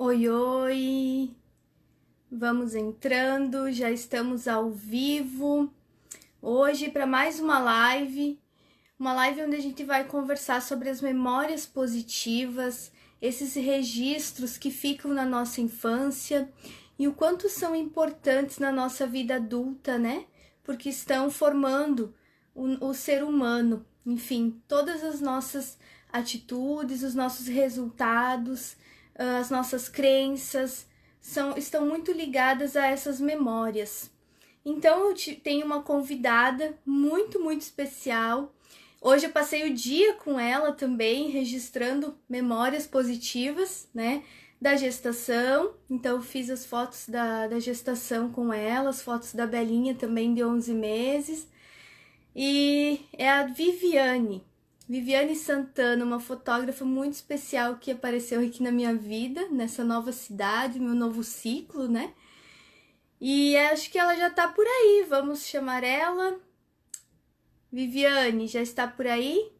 Oi, oi! Vamos entrando, já estamos ao vivo. Hoje para mais uma live onde a gente vai conversar sobre as memórias positivas, esses registros que ficam na nossa infância e o quanto são importantes na nossa vida adulta, né? Porque estão formando o ser humano. Enfim, todas as nossas atitudes, os nossos resultados, as nossas crenças estão muito ligadas a essas memórias. Então eu tenho uma convidada muito especial. Hoje eu passei o dia com ela também, registrando memórias positivas, né? Da gestação. Então eu fiz as fotos da gestação com ela, as fotos da Belinha também de 11 meses. E é a Viviane Santana, uma fotógrafa muito especial que apareceu aqui na minha vida, nessa nova cidade, meu novo ciclo, né? E acho que ela já tá por aí, vamos chamar ela. Viviane, já está por aí?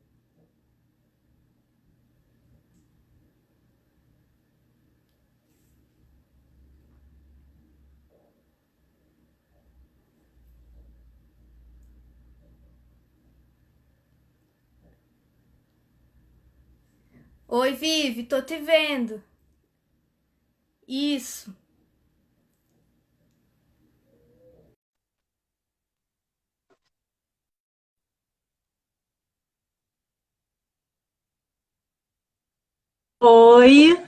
Oi, Vivi, tô te vendo. Isso. Oi,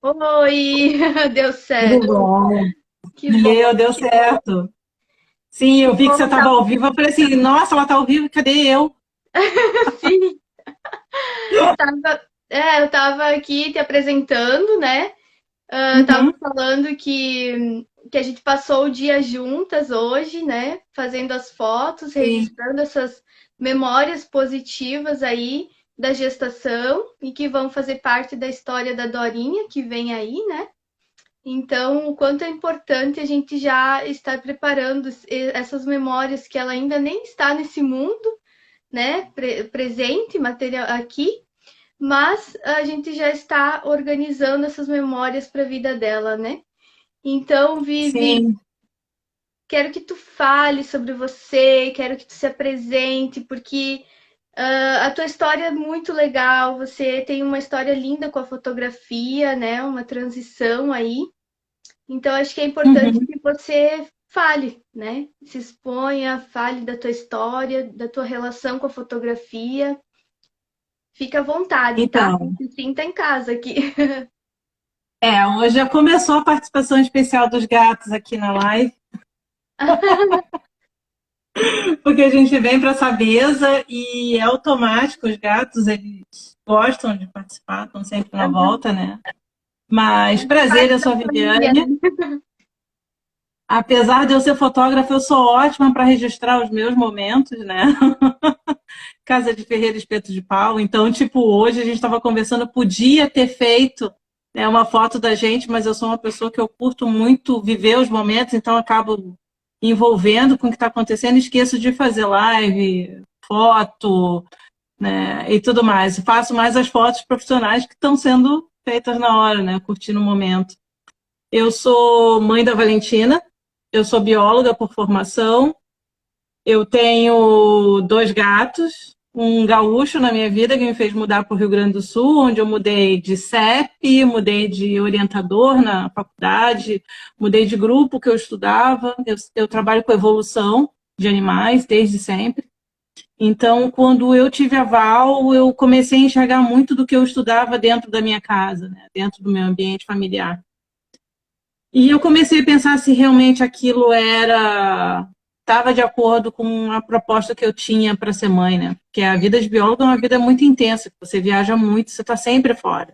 Oi, deu tudo certo. bom? Que bom. Deu certo. Sim, Que eu vi que bom você tá. estava ao vivo. Eu falei assim, nossa, ela está ao vivo, cadê eu? Sim, eu tava aqui te apresentando, né? Tava Uhum, falando que a gente passou o dia juntas hoje, né? Fazendo as fotos, sim. registrando essas memórias positivas aí da gestação e que vão fazer parte da história da Dorinha que vem aí, né? Então, o quanto é importante a gente já estar preparando essas memórias que ela ainda nem está nesse mundo, né? Presente, material aqui, mas a gente já está organizando essas memórias para a vida dela, né? Então, Vivi, Sim. quero que tu fale sobre você, quero que tu se apresente, porque a tua história é muito legal, você tem uma história linda com a fotografia, né? Uma transição aí. Então, acho que é importante Uhum. que você fale, né? Se exponha, fale da tua história, da tua relação com a fotografia. Fica à vontade, tá? Então, Se sinta em casa aqui. hoje já começou a participação especial dos gatos aqui na live, porque a gente vem para essa mesa e é automático, os gatos, eles gostam de participar, estão sempre na volta, né? Mas prazer, Parte eu da sou a família, Viviane. né? Apesar de eu ser fotógrafa, eu sou ótima para registrar os meus momentos, né? Casa de Ferreira Espeto de Pau. Então, tipo, hoje a gente estava conversando, podia ter feito, né, uma foto da gente, mas eu sou uma pessoa que eu curto muito viver os momentos, então acabo envolvendo com o que está acontecendo, esqueço de fazer live, foto, né, e tudo mais. Faço mais as fotos profissionais que estão sendo feitas na hora, né, curtindo o momento. Eu sou mãe da Valentina, eu sou bióloga por formação, eu tenho dois gatos, um gaúcho na minha vida que me fez mudar para o Rio Grande do Sul, onde eu mudei de CEP, mudei de orientador na faculdade, mudei de grupo que eu estudava. Eu trabalho com evolução de animais desde sempre. Então, quando eu tive aval, eu comecei a enxergar muito do que eu estudava dentro da minha casa, né? Dentro do meu ambiente familiar. E eu comecei a pensar se realmente aquilo era estava de acordo com a proposta que eu tinha para ser mãe, né? Porque a vida de biólogo é uma vida muito intensa, você viaja muito, você está sempre fora,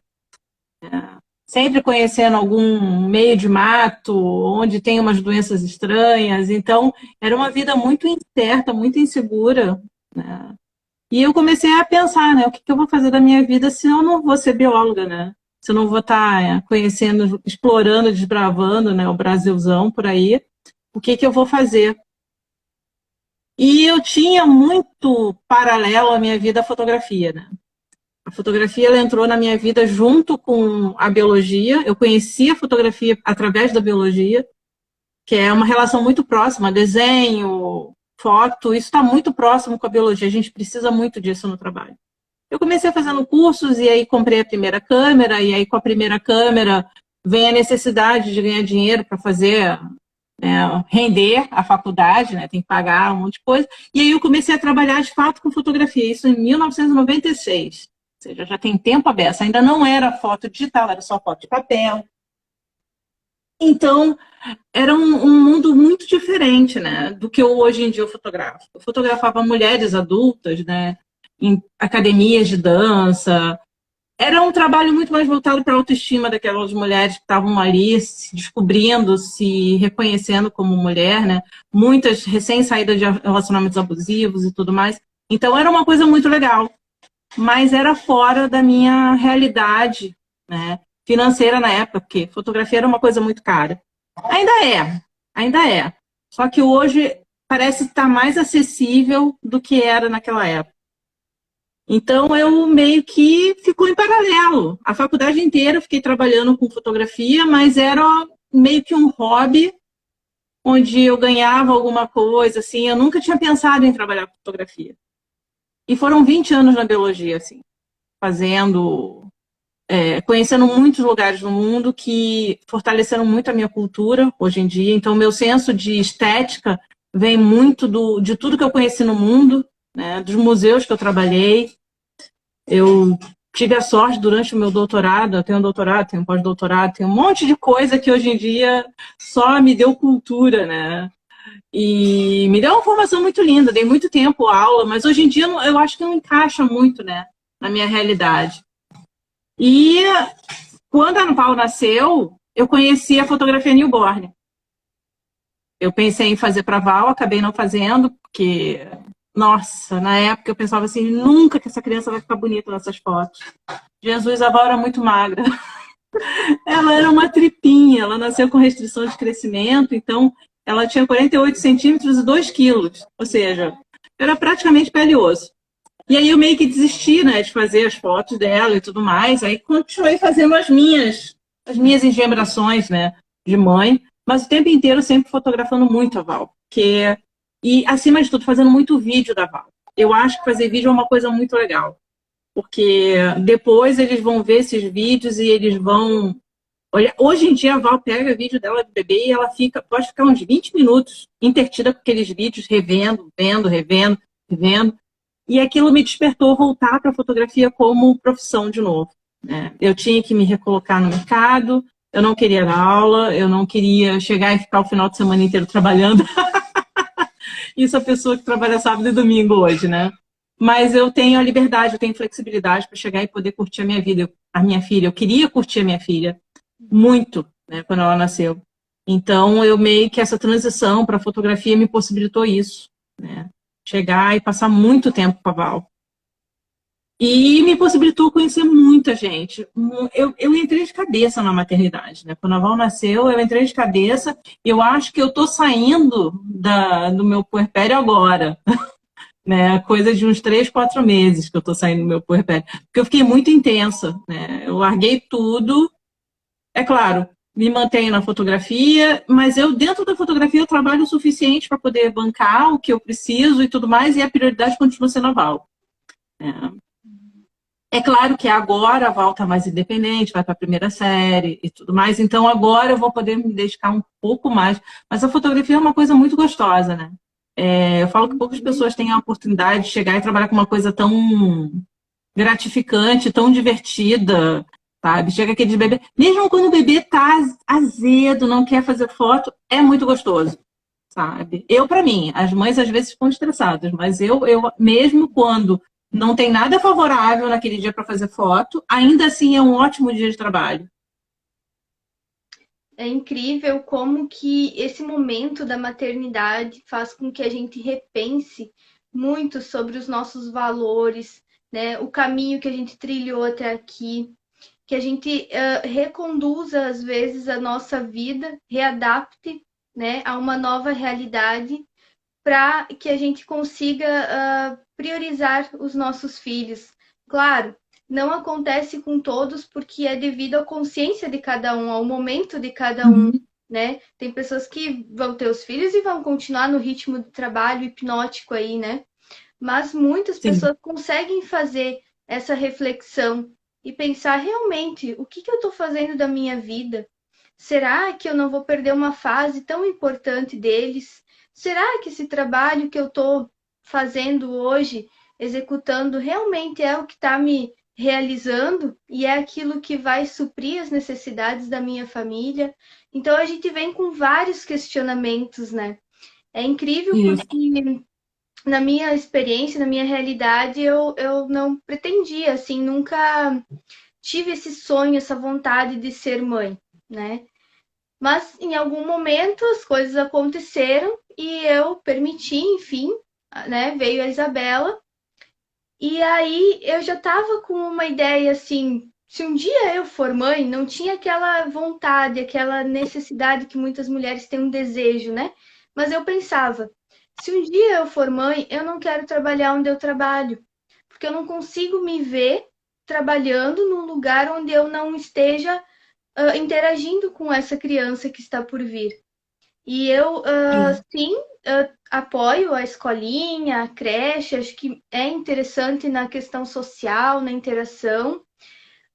sempre conhecendo algum meio de mato, onde tem umas doenças estranhas. Então, era uma vida muito incerta, muito insegura, né? E eu comecei a pensar, né? O que eu vou fazer da minha vida se eu não vou ser bióloga, né? Se eu não vou estar conhecendo, explorando, desbravando, né, o Brasilzão por aí, o que eu vou fazer? E eu tinha muito paralelo à minha vida à fotografia, né? A fotografia ela entrou na minha vida junto com a biologia. Eu conheci a fotografia através da biologia, que é uma relação muito próxima, desenho, foto, isso está muito próximo com a biologia. A gente precisa muito disso no trabalho. Eu comecei fazendo cursos e aí comprei a primeira câmera, e aí com a primeira câmera vem a necessidade de ganhar dinheiro para fazer, render a faculdade, né? Tem que pagar um monte de coisa. E aí eu comecei a trabalhar de fato com fotografia, isso em 1996. Ou seja, já tem tempo aberto. Ainda não era foto digital, era só foto de papel. Então, era um mundo muito diferente, né, do que hoje em dia eu fotografo. Eu fotografava mulheres adultas, né, em academias de dança. Era um trabalho muito mais voltado para a autoestima daquelas mulheres que estavam ali se descobrindo, se reconhecendo como mulher, né? Muitas recém-saídas de relacionamentos abusivos e tudo mais. Então era uma coisa muito legal, mas era fora da minha realidade, né, financeira na época, porque fotografia era uma coisa muito cara. Ainda é, ainda é. Só que hoje parece estar mais acessível do que era naquela época. Então, eu meio que ficou em paralelo. A faculdade inteira eu fiquei trabalhando com fotografia, mas era meio que um hobby, onde eu ganhava alguma coisa, assim. Eu nunca tinha pensado em trabalhar com fotografia. E foram 20 anos na biologia, assim, fazendo, conhecendo muitos lugares no mundo que fortaleceram muito a minha cultura hoje em dia. Então, meu senso de estética vem muito de tudo que eu conheci no mundo, né, dos museus que eu trabalhei. Eu tive a sorte durante o meu doutorado, eu tenho um doutorado, tenho um pós-doutorado, tenho um monte de coisa que hoje em dia só me deu cultura, né? E me deu uma formação muito linda, dei muito tempo aula, mas hoje em dia eu acho que não encaixa muito, né, na minha realidade. E quando a Ana Paula nasceu, eu conheci a fotografia newborn. Eu pensei em fazer para a Val, acabei não fazendo, porque, nossa, na época eu pensava assim, nunca que essa criança vai ficar bonita nessas fotos. Jesus, a Val era muito magra. Ela era uma tripinha, ela nasceu com restrição de crescimento, então ela tinha 48 centímetros e 2 quilos, ou seja, era praticamente pele e osso. E aí eu meio que desisti, né, de fazer as fotos dela e tudo mais, aí continuei fazendo as minhas engembrações, né, de mãe, mas o tempo inteiro sempre fotografando muito a Val, e acima de tudo fazendo muito vídeo da Val. Eu acho que fazer vídeo é uma coisa muito legal, porque depois eles vão ver esses vídeos e eles vão... Olha, hoje em dia a Val pega vídeo dela de bebê e ela pode ficar uns 20 minutos intertida com aqueles vídeos, revendo, vendo, revendo, revendo. E aquilo me despertou voltar para a fotografia como profissão de novo, né? Eu tinha que me recolocar no mercado, eu não queria dar aula, eu não queria chegar e ficar o final de semana inteiro trabalhando. Isso é a pessoa que trabalha sábado e domingo hoje, né? Mas eu tenho a liberdade, eu tenho flexibilidade para chegar e poder curtir a minha vida, a minha filha. Eu queria curtir a minha filha muito, né, quando ela nasceu. Então, eu meio que essa transição para a fotografia me possibilitou isso, né? Chegar e passar muito tempo com a Val. E me possibilitou conhecer muita gente. Eu entrei de cabeça na maternidade, né? Quando a Val nasceu, eu entrei de cabeça. Eu acho que eu estou saindo do meu puerpério agora, né? Coisa de uns 3, 4 meses que eu estou saindo do meu puerpério. Porque eu fiquei muito intensa, né? Eu larguei tudo. É claro, me mantenho na fotografia, mas eu, dentro da fotografia, eu trabalho o suficiente para poder bancar o que eu preciso e tudo mais, e a prioridade continua sendo a Val. É claro que agora a Val está mais independente, vai para a primeira série e tudo mais, então agora eu vou poder me dedicar um pouco mais. Mas a fotografia é uma coisa muito gostosa, né? Eu falo que poucas pessoas têm a oportunidade de chegar e trabalhar com uma coisa tão gratificante, tão divertida, sabe? Chega aquele bebê, mesmo quando o bebê tá azedo, não quer fazer foto, é muito gostoso, sabe? Para mim, as mães às vezes ficam estressadas, mas eu mesmo quando não tem nada favorável naquele dia para fazer foto, ainda assim é um ótimo dia de trabalho. É incrível como que esse momento da maternidade faz com que a gente repense muito sobre os nossos valores, né? O caminho que a gente trilhou até aqui, que a gente reconduza às vezes a nossa vida, readapte, né, a uma nova realidade para que a gente consiga priorizar os nossos filhos. Claro, não acontece com todos porque é devido à consciência de cada um, ao momento de cada um, Uhum. né? Tem pessoas que vão ter os filhos e vão continuar no ritmo de trabalho hipnótico aí, né? Mas muitas Sim. pessoas conseguem fazer essa reflexão e pensar realmente o que eu estou fazendo da minha vida? Será que eu não vou perder uma fase tão importante deles? Será que esse trabalho que eu estou fazendo hoje, executando, realmente é o que está me realizando e é aquilo que vai suprir as necessidades da minha família? Então a gente vem com vários questionamentos, né? É incrível Isso. porque na minha experiência, na minha realidade, eu não pretendia, assim, nunca tive esse sonho, essa vontade de ser mãe, né? Mas em algum momento as coisas aconteceram e eu permiti, enfim, né? Veio a Isabela. E aí eu já estava com uma ideia assim, se um dia eu for mãe, não tinha aquela vontade, aquela necessidade que muitas mulheres têm um desejo, né? Mas eu pensava, se um dia eu for mãe, eu não quero trabalhar onde eu trabalho, porque eu não consigo me ver trabalhando num lugar onde eu não esteja interagindo com essa criança que está por vir. E eu, Sim. sim, apoio a escolinha, a creche, acho que é interessante na questão social, na interação,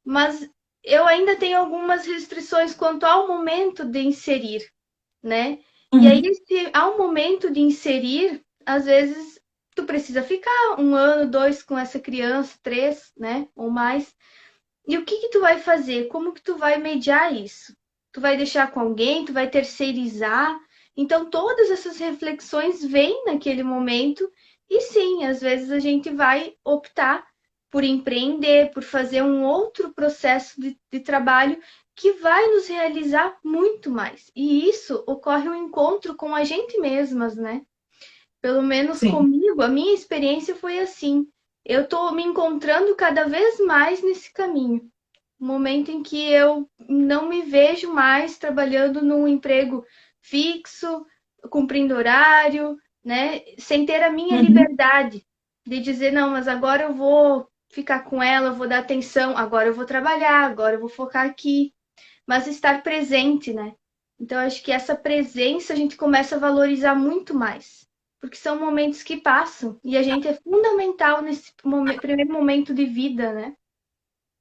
mas eu ainda tenho algumas restrições quanto ao momento de inserir, né? E aí, Uhum. se ao momento de inserir, às vezes tu precisa ficar um ano, dois com essa criança, três, né? Ou mais. E o que que tu vai fazer? Como que tu vai mediar isso? Tu vai deixar com alguém? Tu vai terceirizar? Então, todas essas reflexões vêm naquele momento, e sim, às vezes a gente vai optar por empreender, por fazer um outro processo de trabalho que vai nos realizar muito mais. E isso ocorre um encontro com a gente mesmas, né? Pelo menos Sim. comigo, a minha experiência foi assim. Eu estou me encontrando cada vez mais nesse caminho. Um momento em que eu não me vejo mais trabalhando num emprego fixo, cumprindo horário, né? Sem ter a minha Uhum. liberdade de dizer, não, mas agora eu vou ficar com ela, eu vou dar atenção, agora eu vou trabalhar, agora eu vou focar aqui, mas estar presente, né? Então, acho que essa presença a gente começa a valorizar muito mais, porque são momentos que passam e a gente é fundamental nesse primeiro momento de vida, né?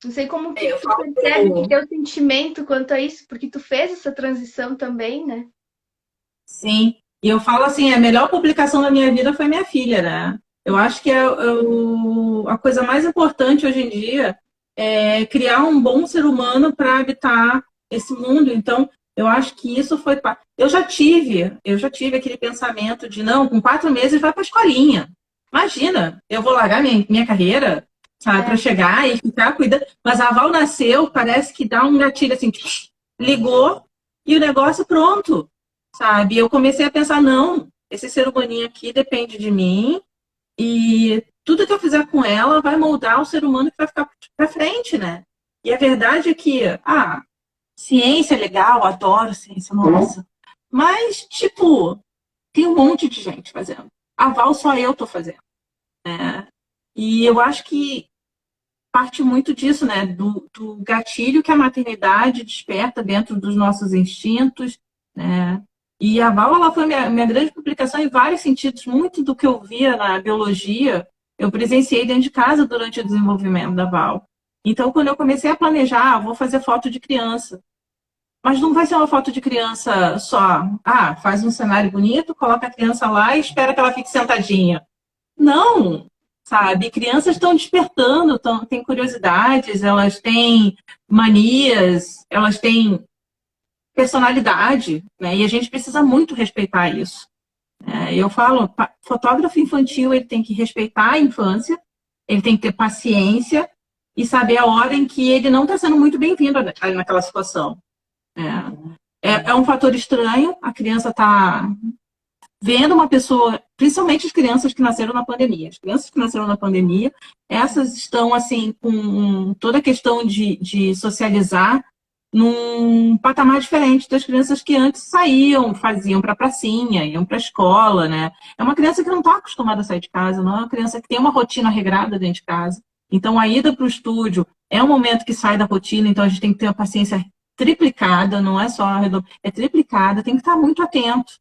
Não sei como que Eu tu percebe que falo. teu sentimento quanto a isso, porque tu fez essa transição também, né? Sim, e eu falo assim, a melhor publicação da minha vida foi minha filha, né? Eu acho que a coisa mais importante hoje em dia é criar um bom ser humano para habitar esse mundo. Então, eu acho que isso foi. Eu já tive aquele pensamento de não, com 4 meses vai para a escolinha. Imagina, eu vou largar minha carreira, sabe, É, para chegar e ficar cuidando. Mas a Val nasceu, parece que dá um gatilho assim, ligou e o negócio pronto. Sabe? Eu comecei a pensar, não, esse ser humaninho aqui depende de mim e tudo que eu fizer com ela vai moldar o ser humano que vai ficar para frente, né? E a verdade é que, ciência é legal, adoro ciência, nossa. Mas, tipo, tem um monte de gente fazendo. A Val só eu tô fazendo, né? E eu acho que parte muito disso, né? Do gatilho que a maternidade desperta dentro dos nossos instintos, né? E a Val, ela foi minha grande publicação em vários sentidos. Muito do que eu via na biologia, eu presenciei dentro de casa durante o desenvolvimento da Val. Então, quando eu comecei a planejar, vou fazer foto de criança. Mas não vai ser uma foto de criança só. Faz um cenário bonito, coloca a criança lá e espera que ela fique sentadinha. Não, sabe? Crianças estão despertando, têm curiosidades, elas têm manias, elas têm personalidade, né? E a gente precisa muito respeitar isso. Eu falo, fotógrafo infantil ele tem que respeitar a infância, ele tem que ter paciência e saber a hora em que ele não está sendo muito bem-vindo naquela situação. É um fator estranho, a criança está vendo uma pessoa, principalmente as crianças que nasceram na pandemia. As crianças que nasceram na pandemia, essas estão, assim, com toda a questão de socializar num patamar diferente das crianças que antes saíam, faziam para a pracinha, iam para a escola, né? É uma criança que não está acostumada a sair de casa, não é uma criança que tem uma rotina regrada dentro de casa. Então, a ida para o estúdio é um momento que sai da rotina, então a gente tem que ter uma paciência triplicada, não é só é triplicada, tem que estar muito atento,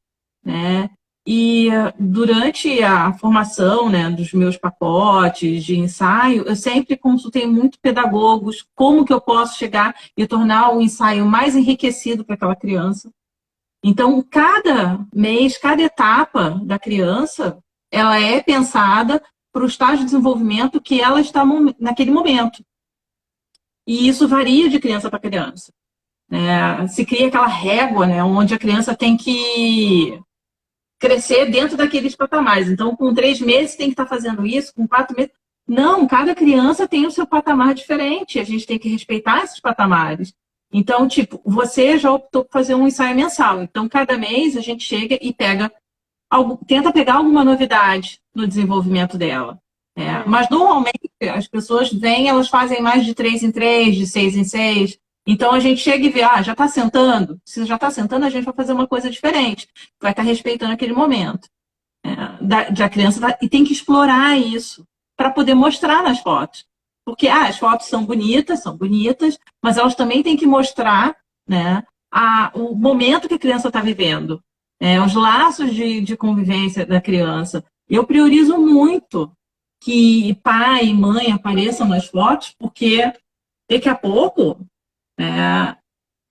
né? E durante a formação, né, dos meus pacotes de ensaio, eu sempre consultei muito pedagogos, como que eu posso chegar e tornar o ensaio mais enriquecido para aquela criança. Então, cada mês, cada etapa da criança, ela é pensada para o estágio de desenvolvimento que ela está naquele momento. E isso varia de criança para criança. Se cria aquela régua, né, onde a criança tem que crescer dentro daqueles patamares. Então, com 3 meses tem que estar fazendo isso, com 4 meses... Não, cada criança tem o seu patamar diferente. A gente tem que respeitar esses patamares. Então, tipo, você já optou por fazer um ensaio mensal. Então, cada mês a gente chega e tenta pegar alguma novidade no desenvolvimento dela. Mas, normalmente, as pessoas vêm, elas fazem mais de 3 em 3, de 6 em 6. Então, a gente chega e vê, já está sentando? Se já está sentando, a gente vai fazer uma coisa diferente. Vai estar respeitando aquele momento. A criança e tem que explorar isso para poder mostrar nas fotos. Porque as fotos são bonitas, mas elas também têm que mostrar, né, o momento que a criança está vivendo, os laços de convivência da criança. Eu priorizo muito que pai e mãe apareçam nas fotos, porque daqui a pouco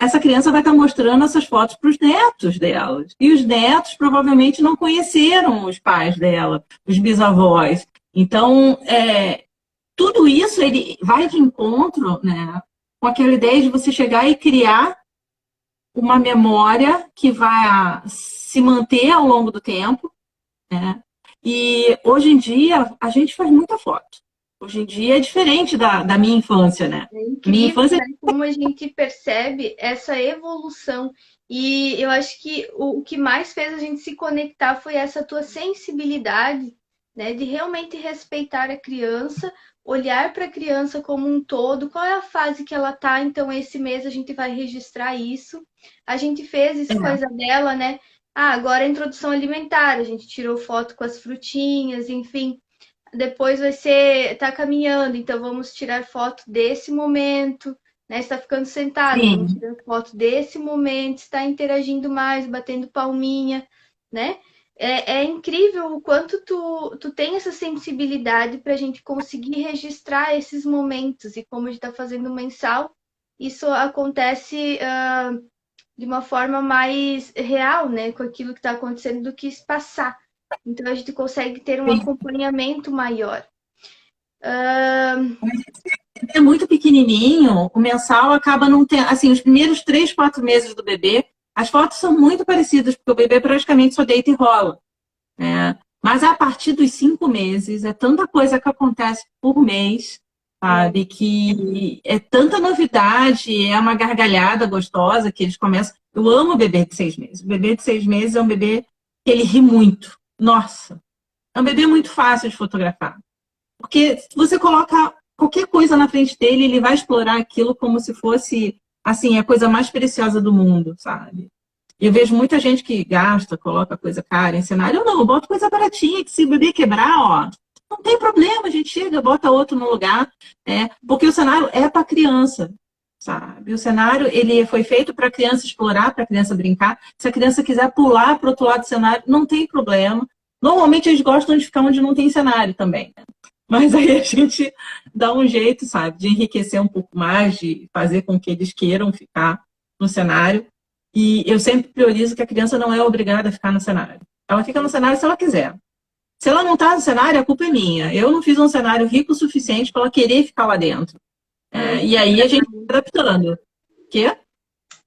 essa criança vai estar mostrando essas fotos para os netos delas. E os netos provavelmente não conheceram os pais dela, os bisavós. Então, tudo isso ele vai de encontro, né, com aquela ideia de você chegar e criar uma memória que vai se manter ao longo do tempo, né? E hoje em dia a gente faz muita foto. Hoje em dia é diferente da minha infância, né? É incrível, minha infância... né? Como a gente percebe essa evolução. E eu acho que o que mais fez a gente se conectar foi essa tua sensibilidade, né? De realmente respeitar a criança, olhar para a criança como um todo, qual é a fase que ela está, então esse mês a gente vai registrar isso. A gente fez isso com a Isabela, né? Agora a introdução alimentar, a gente tirou foto com as frutinhas, enfim. Depois tá caminhando, então vamos tirar foto desse momento, né? Está ficando sentado, vamos tirar foto desse momento, está interagindo mais, batendo palminha, né? É incrível o quanto tu tem essa sensibilidade para a gente conseguir registrar esses momentos. E como a gente está fazendo mensal, isso acontece de uma forma mais real, né? Com aquilo que está acontecendo do que se passar. Então a gente consegue ter um acompanhamento maior. É muito pequenininho, o mensal acaba não tendo... Assim, os primeiros 3, 4 meses do bebê, as fotos são muito parecidas, porque o bebê praticamente só deita e rola. Mas a partir dos 5 meses, é tanta coisa que acontece por mês, sabe? Que é tanta novidade, é uma gargalhada gostosa que eles começam... Eu amo o bebê de 6 meses. O bebê de 6 meses é um bebê que ele ri muito. Nossa! É um bebê muito fácil de fotografar. Porque se você coloca qualquer coisa na frente dele, ele vai explorar aquilo como se fosse, assim, a coisa mais preciosa do mundo, sabe? Eu vejo muita gente que gasta, coloca coisa cara em cenário. Eu não, eu boto coisa baratinha, que se o bebê quebrar, não tem problema, a gente chega, bota outro no lugar, porque o cenário é para criança, sabe? O cenário, ele foi feito para a criança explorar, para a criança brincar. Se a criança quiser pular para o outro lado do cenário, não tem problema. Normalmente eles gostam de ficar onde não tem cenário também, né? Mas aí a gente dá um jeito, sabe, de enriquecer um pouco mais, de fazer com que eles queiram ficar no cenário. E eu sempre priorizo que a criança não é obrigada a ficar no cenário. Ela fica no cenário se ela quiser. Se ela não está no cenário, a culpa é minha. Eu não fiz um cenário rico o suficiente para ela querer ficar lá dentro. E aí a gente vai adaptando. Quê?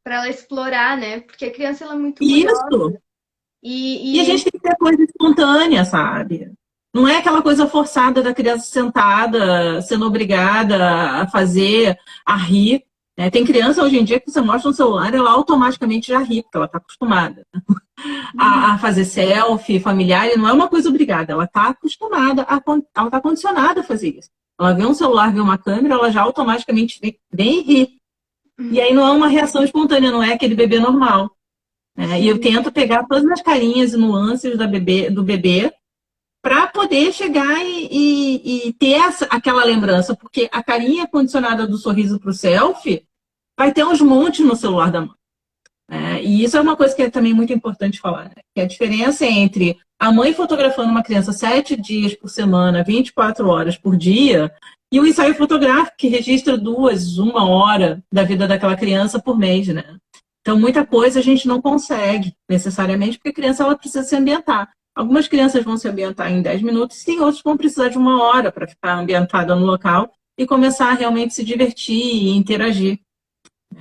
Para ela explorar, né? Porque a criança ela é muito curiosa. Isso! E a gente tem que ter coisa espontânea, sabe? Não é aquela coisa forçada da criança sentada, sendo obrigada a fazer, a rir. Tem criança hoje em dia que você mostra no celular, ela automaticamente já ri, porque ela está acostumada a fazer selfie familiar, e não é uma coisa obrigada, ela está acostumada, ela está condicionada a fazer isso. Ela vê um celular, vê uma câmera, ela já automaticamente vem e ri. E aí não é uma reação espontânea, não é aquele bebê normal. E eu tento pegar todas as carinhas e nuances do bebê para poder chegar e ter aquela lembrança, porque a carinha condicionada do sorriso para o selfie vai ter uns montes no celular da mãe. E isso é uma coisa que é também muito importante falar, né? Que a diferença entre a mãe fotografando uma criança 7 dias por semana, 24 horas por dia, e o ensaio fotográfico que registra 2, 1 hora da vida daquela criança por mês, né? Então, muita coisa a gente não consegue necessariamente, porque a criança ela precisa se ambientar. Algumas crianças vão se ambientar em 10 minutos, e outros vão precisar de 1 hora para ficar ambientada no local e começar a realmente se divertir e interagir.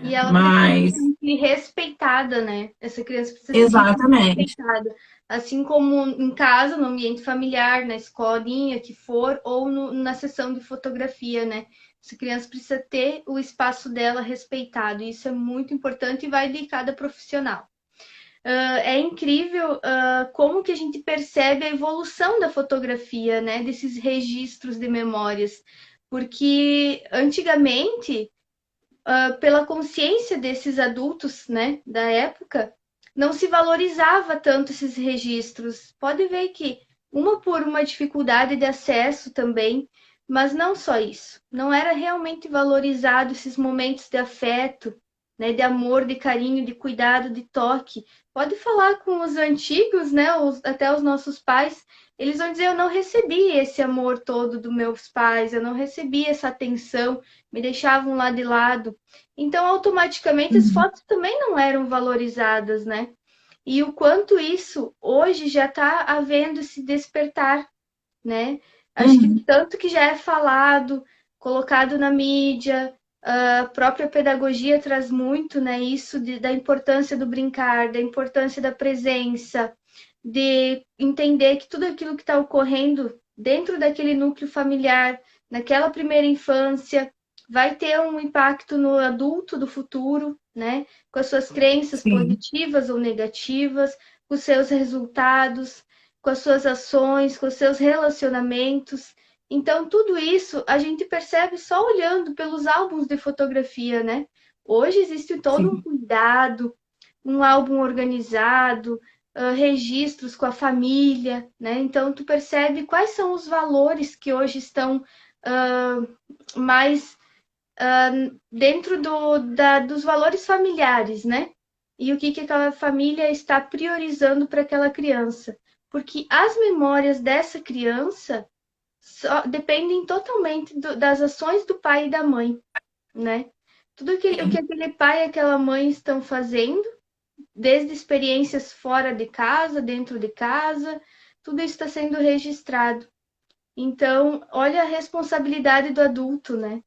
E ela Mas... precisa se sentir respeitada, né? Essa criança precisa Exatamente. se sentir respeitada. Assim como em casa, no ambiente familiar, na escolinha, que for, ou na sessão de fotografia, né? Essa criança precisa ter o espaço dela respeitado. Isso é muito importante e vai de cada profissional. É incrível como que a gente percebe a evolução da fotografia, né? Desses registros de memórias. Porque antigamente, pela consciência desses adultos, né, da época, não se valorizava tanto esses registros. Pode ver que por uma dificuldade de acesso também, mas não só isso. Não era realmente valorizado esses momentos de afeto, né, de amor, de carinho, de cuidado, de toque. Pode falar com os antigos, né, até os nossos pais, eles vão dizer, eu não recebi esse amor todo dos meus pais, eu não recebi essa atenção, me deixavam lá de lado. Então, automaticamente, as fotos também não eram valorizadas, né? E o quanto isso hoje já está havendo esse despertar, né? Acho que tanto que já é falado, colocado na mídia, a própria pedagogia traz muito, né? Isso da importância do brincar, da importância da presença, de entender que tudo aquilo que está ocorrendo dentro daquele núcleo familiar, naquela primeira infância, vai ter um impacto no adulto do futuro, né? Com as suas crenças positivas ou negativas, com os seus resultados, com as suas ações, com os seus relacionamentos. Então, tudo isso a gente percebe só olhando pelos álbuns de fotografia, né? Hoje existe todo um cuidado, um álbum organizado, registros com a família, né? Então, tu percebe quais são os valores que hoje estão mais dentro dos valores familiares, né? E o que aquela família está priorizando para aquela criança. Porque as memórias dessa criança dependem totalmente das ações do pai e da mãe, né? Tudo o que aquele pai e aquela mãe estão fazendo, desde experiências fora de casa, dentro de casa, tudo isso está sendo registrado. Então, olha a responsabilidade do adulto, né?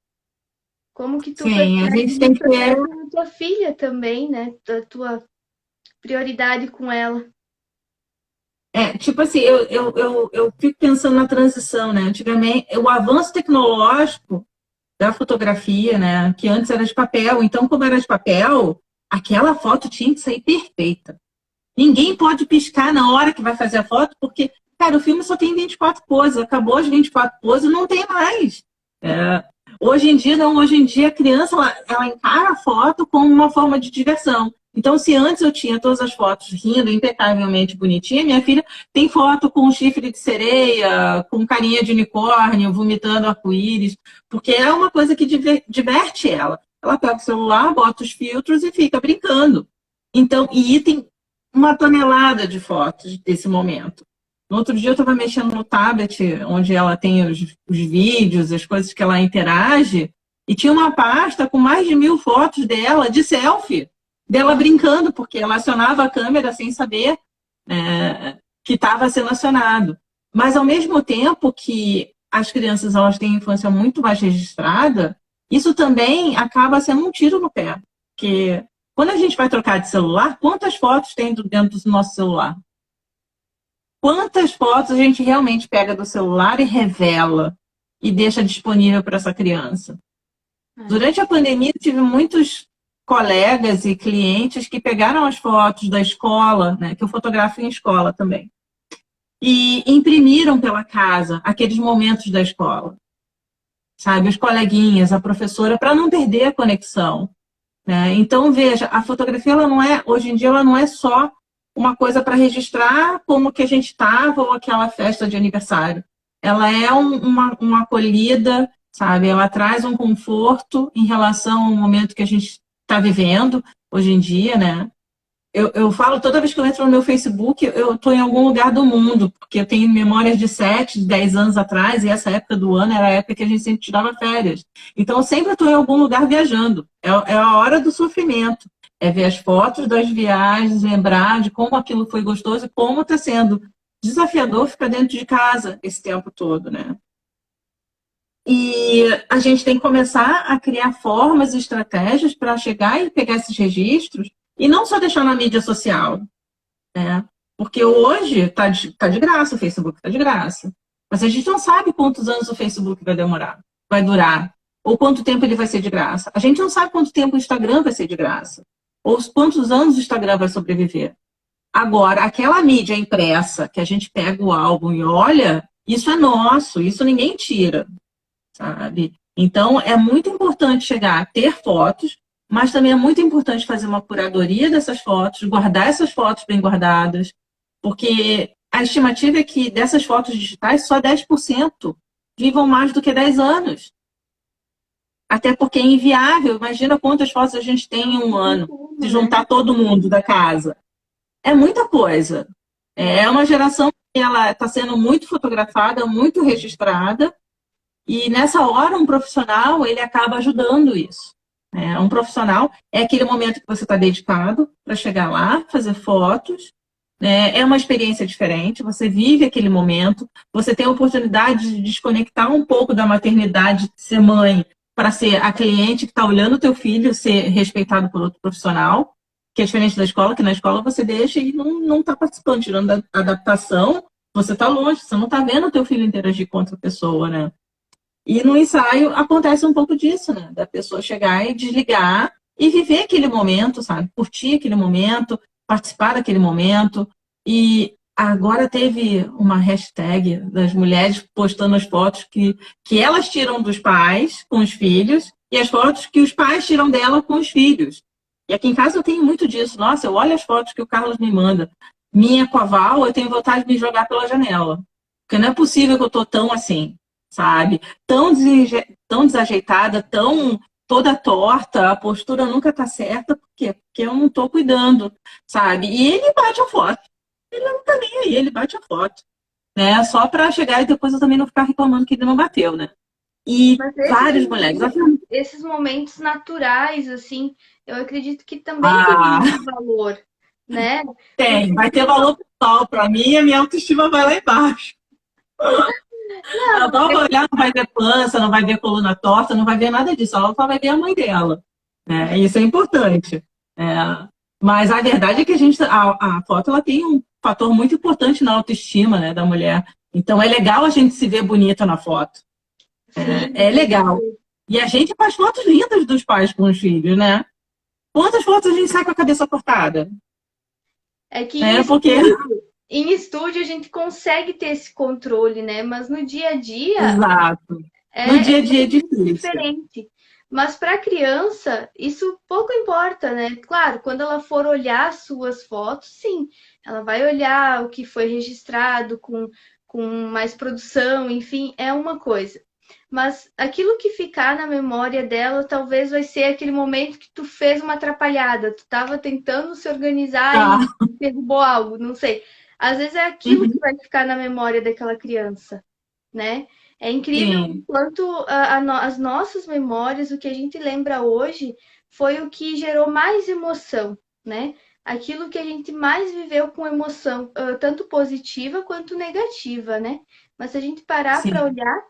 Como que tu Sim, a gente tem que ter... a tua filha também, né? A tua prioridade com ela. Tipo assim, eu fico pensando na transição, né? Antigamente, o avanço tecnológico da fotografia, né? Que antes era de papel. Então, como era de papel, aquela foto tinha que sair perfeita. Ninguém pode piscar na hora que vai fazer a foto, porque, cara, o filme só tem 24 poses. Acabou as 24 poses, não tem mais. Hoje em dia, não. Hoje em dia, a criança, ela encara a foto como uma forma de diversão. Então, se antes eu tinha todas as fotos rindo impecavelmente bonitinha, minha filha tem foto com chifre de sereia, com carinha de unicórnio, vomitando arco-íris, porque é uma coisa que diverte ela. Ela pega o celular, bota os filtros e fica brincando. Então, e tem uma tonelada de fotos desse momento. No outro dia eu estava mexendo no tablet, onde ela tem os vídeos, as coisas que ela interage, e tinha uma pasta com mais de 1000 fotos dela, de selfie, dela brincando, porque ela acionava a câmera sem saber que estava sendo acionado. Mas, ao mesmo tempo que as crianças elas têm infância muito mais registrada, isso também acaba sendo um tiro no pé. Porque quando a gente vai trocar de celular, quantas fotos tem dentro do nosso celular? Quantas fotos a gente realmente pega do celular e revela e deixa disponível para essa criança? Durante a pandemia, eu tive muitos colegas e clientes que pegaram as fotos da escola, né, que eu fotografo em escola também, e imprimiram pela casa aqueles momentos da escola. Sabe, os coleguinhas, a professora, para não perder a conexão. Né? Então, veja, a fotografia, ela não é, hoje em dia, ela não é só uma coisa para registrar como que a gente estava ou aquela festa de aniversário. Ela é uma acolhida, sabe? Ela traz um conforto em relação ao momento que a gente está vivendo hoje em dia, né? Eu falo toda vez que eu entro no meu Facebook, eu estou em algum lugar do mundo, porque eu tenho memórias de 7, de 10 anos atrás, e essa época do ano era a época que a gente sempre tirava férias. Então, eu sempre estou em algum lugar viajando. É a hora do sofrimento. É ver as fotos das viagens, lembrar de como aquilo foi gostoso e como está sendo desafiador ficar dentro de casa esse tempo todo, né? E a gente tem que começar a criar formas e estratégias para chegar e pegar esses registros e não só deixar na mídia social, né? Porque hoje tá de graça, o Facebook está de graça. Mas a gente não sabe quantos anos o Facebook vai durar, ou quanto tempo ele vai ser de graça. A gente não sabe quanto tempo o Instagram vai ser de graça, ou quantos anos o Instagram vai sobreviver. Agora, aquela mídia impressa que a gente pega o álbum e olha, isso é nosso, isso ninguém tira, sabe? Então, é muito importante chegar a ter fotos, mas também é muito importante fazer uma curadoria dessas fotos, guardar essas fotos bem guardadas, porque a estimativa é que dessas fotos digitais, só 10% vivam mais do que 10 anos. Até porque é inviável. Imagina quantas fotos a gente tem em um ano, se juntar todo mundo da casa. É muita coisa. É uma geração que ela está sendo muito fotografada, muito registrada, e nessa hora, um profissional, ele acaba ajudando isso. Um profissional é aquele momento que você está dedicado para chegar lá, fazer fotos. É uma experiência diferente, você vive aquele momento, você tem a oportunidade de desconectar um pouco da maternidade, de ser mãe, para ser a cliente que está olhando o teu filho ser respeitado por outro profissional, que é diferente da escola, que na escola você deixa e não está participando, tirando da adaptação, você está longe, você não está vendo o teu filho interagir com outra pessoa, né? E no ensaio acontece um pouco disso, né? Da pessoa chegar e desligar e viver aquele momento, sabe? Curtir aquele momento, participar daquele momento. E agora teve uma hashtag das mulheres postando as fotos que elas tiram dos pais com os filhos e as fotos que os pais tiram dela com os filhos. E aqui em casa eu tenho muito disso. Nossa, eu olho as fotos que o Carlos me manda. Minha com a Val, eu tenho vontade de me jogar pela janela. Porque não é possível que eu tô tão assim, sabe? Tão desajeitada, tão toda torta, a postura nunca tá certa, por quê? Porque eu não tô cuidando, sabe? E ele bate a foto. Ele não tá nem aí, ele bate a foto, né? Só para chegar e depois eu também não ficar reclamando que ele não bateu, né? E Mas várias mulheres. esses momentos naturais, assim, eu acredito que também tem Ah, muito valor, né? Porque, tem, vai ter valor pessoal para mim, a minha autoestima vai lá embaixo. A não, avó vai olhar, não vai ver pança, não vai ver coluna torta, não vai ver nada disso. Ela só vai ver a mãe dela. Né? Isso é importante. É. Mas a verdade é que a foto ela tem um fator muito importante na autoestima, né, da mulher. Então é legal a gente se ver bonita na foto. É sim, legal. E a gente faz fotos lindas dos pais com os filhos, né? Quantas fotos a gente sai com a cabeça cortada? é que Porque. em estúdio a gente consegue ter esse controle, né? Mas no dia a dia Exato. No é dia a dia é muito difícil. diferente. Mas para a criança, isso pouco importa, né? Claro, quando ela for olhar as suas fotos, sim, ela vai olhar o que foi registrado com mais produção, enfim, é uma coisa. Mas aquilo que ficar na memória dela, talvez vai ser aquele momento que tu fez uma atrapalhada, tu estava tentando se organizar Tá. e derrubou algo, não sei. Às vezes é aquilo que Uhum. vai ficar na memória daquela criança, né? É incrível o Sim. quanto as nossas memórias, o que a gente lembra hoje, foi o que gerou mais emoção, né? Aquilo que a gente mais viveu com emoção, tanto positiva quanto negativa, né? Mas se a gente parar para Sim. olhar,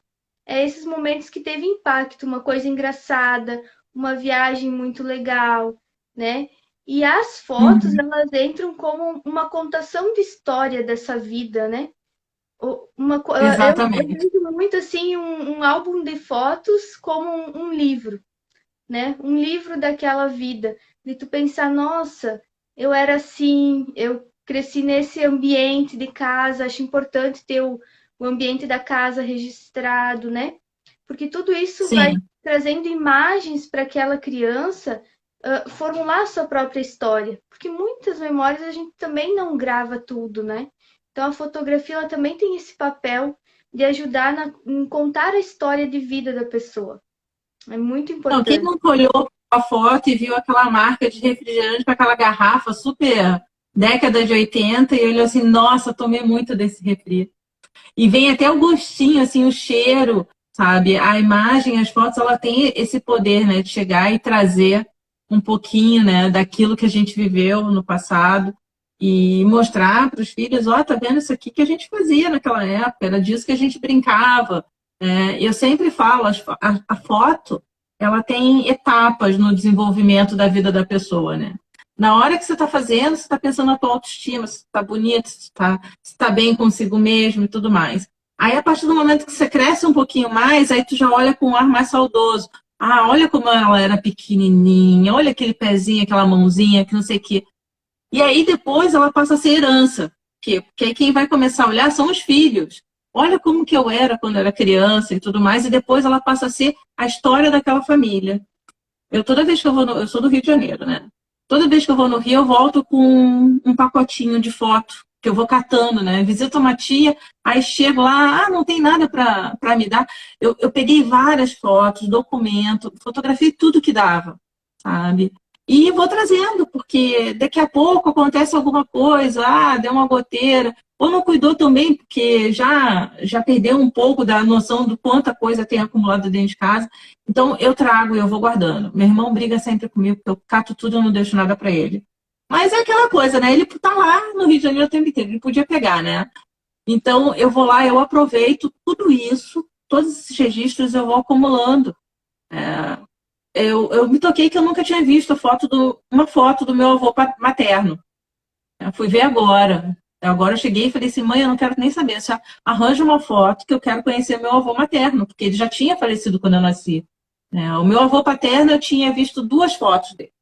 é esses momentos que teve impacto, uma coisa engraçada, uma viagem muito legal, né? E as fotos, Uhum. elas entram como uma contação de história dessa vida, né? Eu Exatamente. vejo muito assim um álbum de fotos como um livro, né? Um livro daquela vida. De tu pensar, nossa, eu era assim, eu cresci nesse ambiente de casa, acho importante ter o ambiente da casa registrado, né? Porque tudo isso vai Sim. trazendo imagens para aquela criança formular a sua própria história, porque muitas memórias a gente também não grava tudo, né? Então a fotografia ela também tem esse papel de ajudar em contar a história de vida da pessoa. É muito Não, quem importante. nunca olhou a foto e viu aquela marca de refrigerante com aquela garrafa super década de 80 e olhou assim, nossa, tomei muito desse refri. E vem até o gostinho, assim, o cheiro, sabe? A imagem, as fotos, ela tem esse poder, né, de chegar e trazer um pouquinho, né, daquilo que a gente viveu no passado e mostrar para os filhos, ó, tá vendo isso aqui que a gente fazia naquela época, era disso que a gente brincava. Eu sempre falo, a foto, ela tem etapas no desenvolvimento da vida da pessoa, né? Na hora que você está fazendo, você está pensando na tua autoestima, se está bonito, se tá bem consigo mesmo e tudo mais. Aí, a partir do momento que você cresce um pouquinho mais, aí tu já olha com um ar mais saudoso. Ah, olha como ela era pequenininha, olha aquele pezinho, aquela mãozinha, que não sei o quê. E aí, depois, ela passa a ser herança. Por quê? Porque aí quem vai começar a olhar são os filhos. Olha como que eu era quando era criança e tudo mais, e depois ela passa a ser a história daquela família. Toda vez que eu vou eu sou do Rio de Janeiro, né? Toda vez que eu vou no Rio, eu volto com um pacotinho de foto, que eu vou catando, né? Visito uma tia, aí chego lá, não tem nada para me dar. Eu peguei várias fotos, documento, fotografei tudo que dava, sabe? E vou trazendo, porque daqui a pouco acontece alguma coisa, deu uma goteira, ou não cuidou também, porque já perdeu um pouco da noção do quanta coisa tem acumulado dentro de casa. Então, eu trago e eu vou guardando. Meu irmão briga sempre comigo, porque eu cato tudo e não deixo nada para ele. Mas é aquela coisa, né? Ele tá lá no Rio de Janeiro o tempo inteiro, ele podia pegar, né? Então, eu vou lá, eu aproveito tudo isso, todos esses registros eu vou acumulando. Eu me toquei que eu nunca tinha visto uma foto do meu avô materno. Eu fui ver agora. Agora eu cheguei e falei assim, mãe, eu não quero nem saber. Só arranja uma foto que eu quero conhecer meu avô materno, porque ele já tinha falecido quando eu nasci. O meu avô paterno, eu tinha visto 2 fotos dele.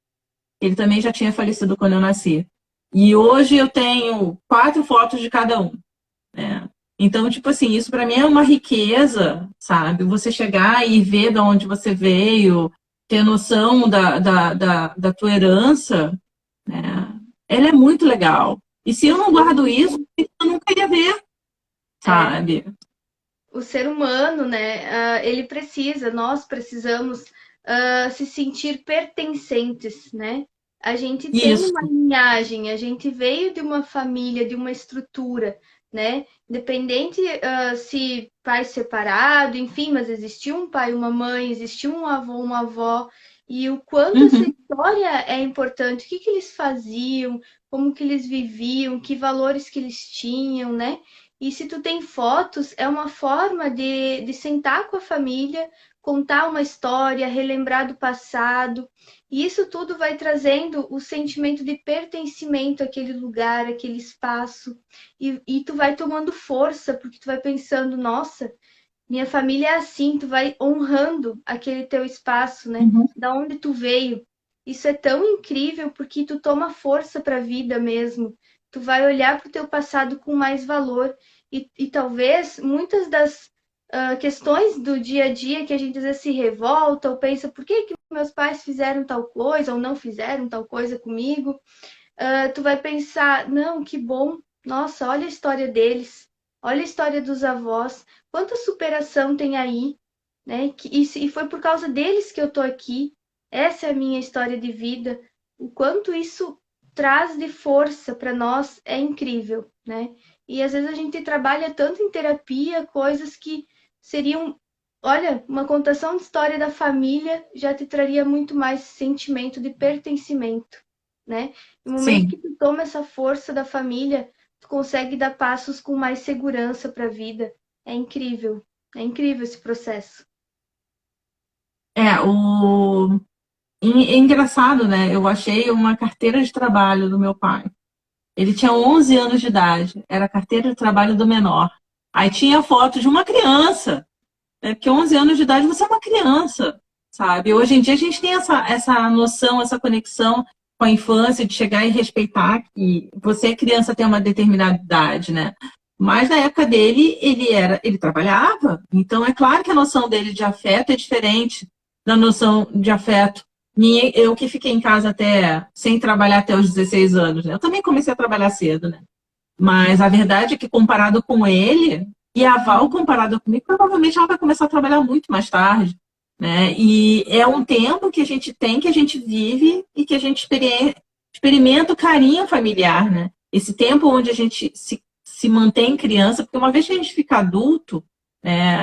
Ele também já tinha falecido quando eu nasci. E hoje eu tenho 4 fotos de cada um. Né? Então, tipo assim, isso para mim é uma riqueza, sabe? Você chegar e ver de onde você veio, ter noção da tua herança, né? Ela é muito legal. E se eu não guardo isso, eu nunca ia ver, É, sabe? o ser humano, né, ele precisa, nós precisamos se sentir pertencentes, né? A gente tem Isso. uma linhagem, a gente veio de uma família, de uma estrutura, né? Independente se pai separado, enfim, mas existiu um pai, uma mãe, existiu um avô, uma avó, e o quanto essa Uhum. história é importante, o que que eles faziam, como que eles viviam, que valores que eles tinham, né? E se tu tem fotos, é uma forma de sentar com a família, contar uma história, relembrar do passado. E isso tudo vai trazendo o sentimento de pertencimento àquele lugar, àquele espaço. E tu vai tomando força, porque tu vai pensando, nossa, minha família é assim, tu vai honrando aquele teu espaço, né? Uhum. Da onde tu veio. Isso é tão incrível porque tu toma força para a vida mesmo. Tu vai olhar para o teu passado com mais valor. E talvez muitas das questões do dia a dia que a gente às vezes se revolta ou pensa por que meus pais fizeram tal coisa ou não fizeram tal coisa comigo, tu vai pensar, não, que bom, nossa, olha a história deles, olha a história dos avós, quanta superação tem aí, né? E foi por causa deles que eu tô aqui, essa é a minha história de vida, o quanto isso traz de força para nós é incrível, né? E às vezes a gente trabalha tanto em terapia, coisas que seriam, olha, uma contação de história da família já te traria muito mais sentimento de pertencimento, né? No momento que Sim. tu toma essa força da família, tu consegue dar passos com mais segurança para a vida. É incrível esse processo. É engraçado, né? Eu achei uma carteira de trabalho do meu pai. Ele tinha 11 anos de idade. Era a carteira de trabalho do menor. Aí tinha foto de uma criança. Porque 11 anos de idade você é uma criança, sabe? Hoje em dia a gente tem essa noção, essa conexão com a infância, de chegar e respeitar que você, criança, tem uma determinada idade, né? Mas na época dele, ele trabalhava. Então é claro que a noção dele de afeto é diferente da noção de afeto Eu que fiquei em casa até, sem trabalhar até os 16 anos, né? Eu também comecei a trabalhar cedo, né? Mas a verdade é que comparado com ele, e a Val comparada comigo, provavelmente ela vai começar a trabalhar muito mais tarde, né? E é um tempo que a gente tem, que a gente vive e que a gente experimenta o carinho familiar, né? Esse tempo onde a gente se mantém criança, porque uma vez que a gente fica adulto,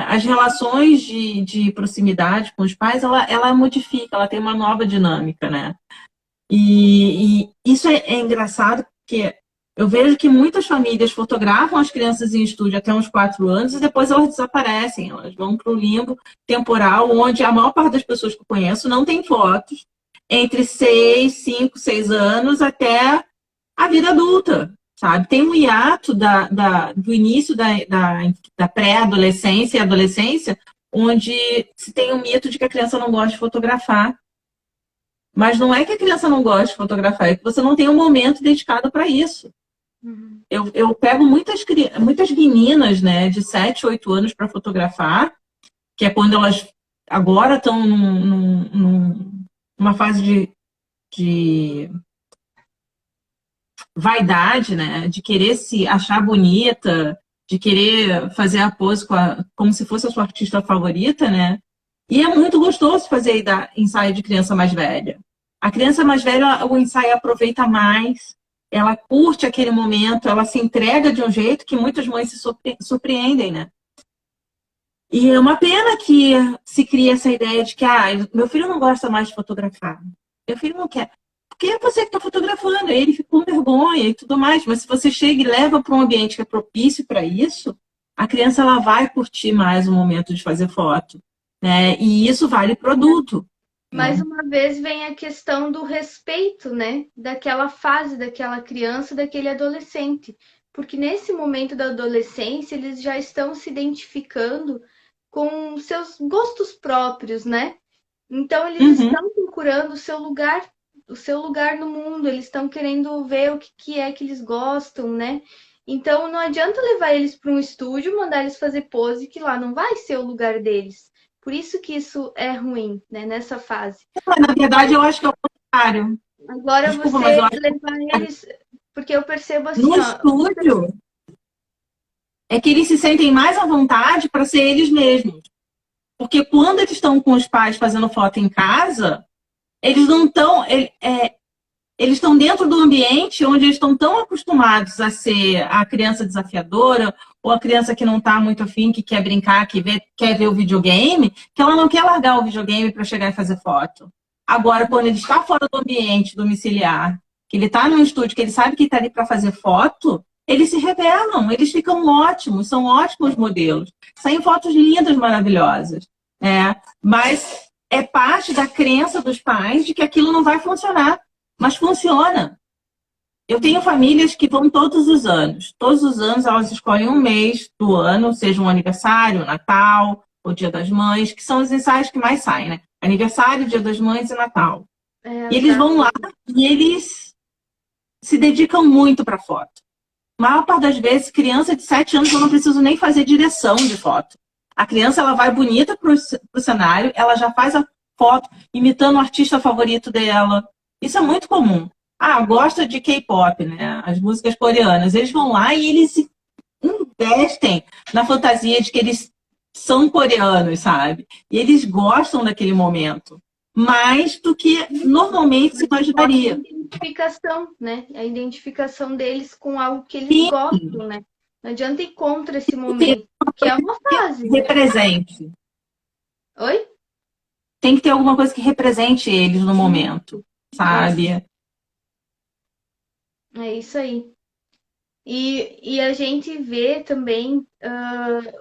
as relações de proximidade com os pais, ela modifica, ela tem uma nova dinâmica, né? E isso é engraçado, porque eu vejo que muitas famílias fotografam as crianças em estúdio até uns 4 anos e depois elas desaparecem, elas vão para o limbo temporal, onde a maior parte das pessoas que eu conheço não tem fotos entre 6, 5, 6 anos até a vida adulta, sabe? Tem um hiato do início da pré-adolescência e adolescência, onde se tem o mito de que a criança não gosta de fotografar. Mas não é que a criança não gosta de fotografar, é que você não tem um momento dedicado para isso. Uhum. Eu pego muitas meninas, né, de 7, 8 anos para fotografar, que é quando elas agora estão numa fase de vaidade, né, de querer se achar bonita, de querer fazer a pose como se fosse a sua artista favorita, né? E é muito gostoso fazer ensaio de criança mais velha. A criança mais velha, o ensaio aproveita mais, ela curte aquele momento, ela se entrega de um jeito que muitas mães se surpreendem, né? E é uma pena que se cria essa ideia de que meu filho não gosta mais de fotografar. Meu filho não quer. Porque é você que está fotografando, ele fica com vergonha e tudo mais. Mas se você chega e leva para um ambiente que é propício para isso, a criança ela vai curtir mais o momento de fazer foto, né? E isso vale produto. Mais uma vez vem a questão do respeito, né? Daquela fase, daquela criança, daquele adolescente. Porque nesse momento da adolescência, eles já estão se identificando com seus gostos próprios, né? Então, eles Uhum. estão procurando o seu lugar no mundo, eles estão querendo ver o que é que eles gostam, né? Então, não adianta levar eles para um estúdio, mandar eles fazer pose, que lá não vai ser o lugar deles. Por isso que isso é ruim, né, nessa fase. Mas, na verdade, eu acho que é o contrário. Agora Desculpa, mas você eu acho levar eles, porque eu percebo que no assim, ó, estúdio é que eles se sentem mais à vontade para ser eles mesmos. Porque quando eles estão com os pais fazendo foto em casa, eles não estão. Eles estão dentro do ambiente onde eles estão tão acostumados a ser a criança desafiadora ou a criança que não está muito afim, que quer brincar, quer ver o videogame, que ela não quer largar o videogame para chegar e fazer foto. Agora, quando ele está fora do ambiente domiciliar, que ele está num estúdio, que ele sabe que está ali para fazer foto, eles se revelam, eles ficam ótimos, são ótimos modelos. Saem fotos lindas, maravilhosas. Mas é parte da crença dos pais de que aquilo não vai funcionar. Mas funciona. Eu tenho famílias que vão todos os anos. Todos os anos elas escolhem um mês do ano, seja um aniversário, Natal, ou Dia das Mães, que são os ensaios que mais saem, né? Aniversário, Dia das Mães e Natal. E eles vão lá e eles se dedicam muito para foto. A maior parte das vezes, criança de 7 anos, eu não preciso nem fazer direção de foto. A criança ela vai bonita para o cenário, ela já faz a foto imitando o artista favorito dela. Isso é muito comum. Gosta de K-pop, né? As músicas coreanas. Eles vão lá e eles investem na fantasia de que eles são coreanos, sabe? E eles gostam daquele momento. Mais do que normalmente se imaginaria. A identificação, né? A identificação deles com algo que eles Sim. gostam, né? Não adianta ir contra esse momento, que é uma fase. Represente. Oi? Tem que ter alguma coisa que represente eles no momento, sabe? É isso aí. E a gente vê também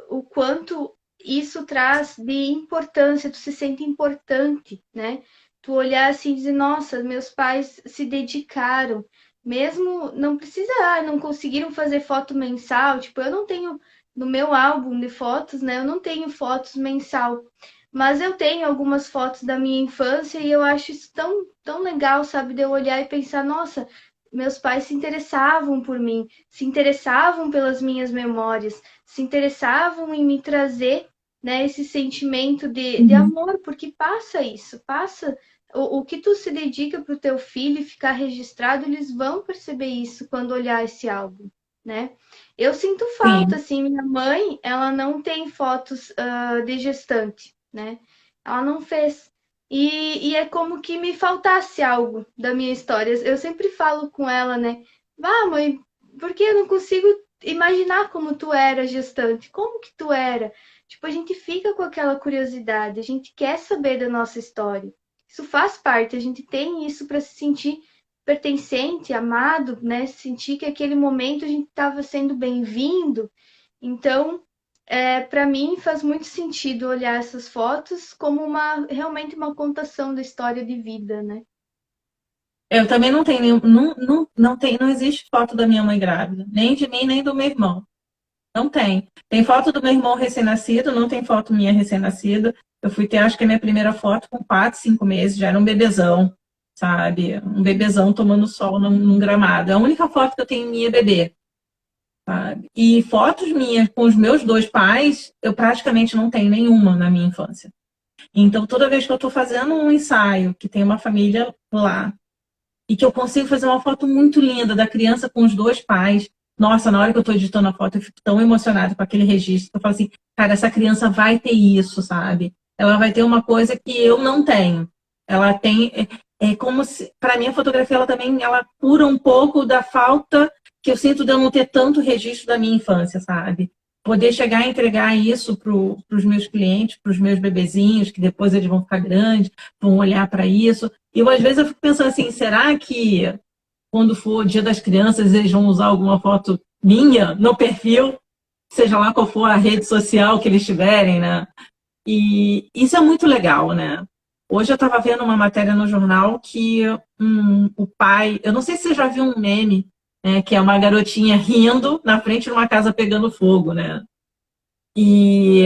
o quanto isso traz de importância, tu se sente importante, né? Tu olhar assim e dizer, nossa, meus pais se dedicaram, mesmo não precisa, não conseguiram fazer foto mensal, tipo, eu não tenho no meu álbum de fotos, né? Eu não tenho fotos mensal, mas eu tenho algumas fotos da minha infância e eu acho isso tão, tão legal, sabe? De eu olhar e pensar, nossa, meus pais se interessavam por mim, se interessavam pelas minhas memórias, se interessavam em me trazer né? Esse sentimento de Uhum. amor, porque passa isso, passa o que tu se dedica para o teu filho e ficar registrado, eles vão perceber isso quando olhar esse álbum, né? Eu sinto falta, Sim. assim, minha mãe, ela não tem fotos de gestante, né? Ela não fez. E é como que me faltasse algo da minha história. Eu sempre falo com ela, né? Ah, mãe, porque eu não consigo imaginar como tu era gestante? Como que tu era? Tipo, a gente fica com aquela curiosidade, a gente quer saber da nossa história. Isso faz parte, a gente tem isso para se sentir pertencente, amado, né? Sentir que aquele momento a gente estava sendo bem-vindo. Então, para mim faz muito sentido olhar essas fotos como realmente uma contação da história de vida, né? Eu também não tenho nenhum, não existe foto da minha mãe grávida, nem de mim, nem do meu irmão. Não tem. Tem foto do meu irmão recém-nascido, não tem foto minha recém-nascida. Eu fui ter, acho que a minha primeira foto com 4, 5 meses, já era um bebezão, sabe? Um bebezão tomando sol num gramado. É a única foto que eu tenho minha bebê, sabe? E fotos minhas com os meus dois pais, eu praticamente não tenho nenhuma na minha infância. Então, toda vez que eu estou fazendo um ensaio, que tem uma família lá, e que eu consigo fazer uma foto muito linda da criança com os dois pais. Nossa, na hora que eu estou editando a foto, eu fico tão emocionada com aquele registro. Eu falo assim, cara, essa criança vai ter isso, sabe? Ela vai ter uma coisa que eu não tenho. Ela tem, é como se, para mim, a fotografia, ela também, ela cura um pouco da falta que eu sinto de eu não ter tanto registro da minha infância, sabe? Poder chegar e entregar isso para os meus clientes, para os meus bebezinhos, que depois eles vão ficar grandes, vão olhar para isso. E eu, às vezes eu fico pensando assim, será que quando for o Dia das Crianças eles vão usar alguma foto minha no perfil, seja lá qual for a rede social que eles tiverem, né? E isso é muito legal, né? Hoje eu estava vendo uma matéria no jornal que o pai, eu não sei se você já viu um meme, né, que é uma garotinha rindo na frente de uma casa pegando fogo, né? E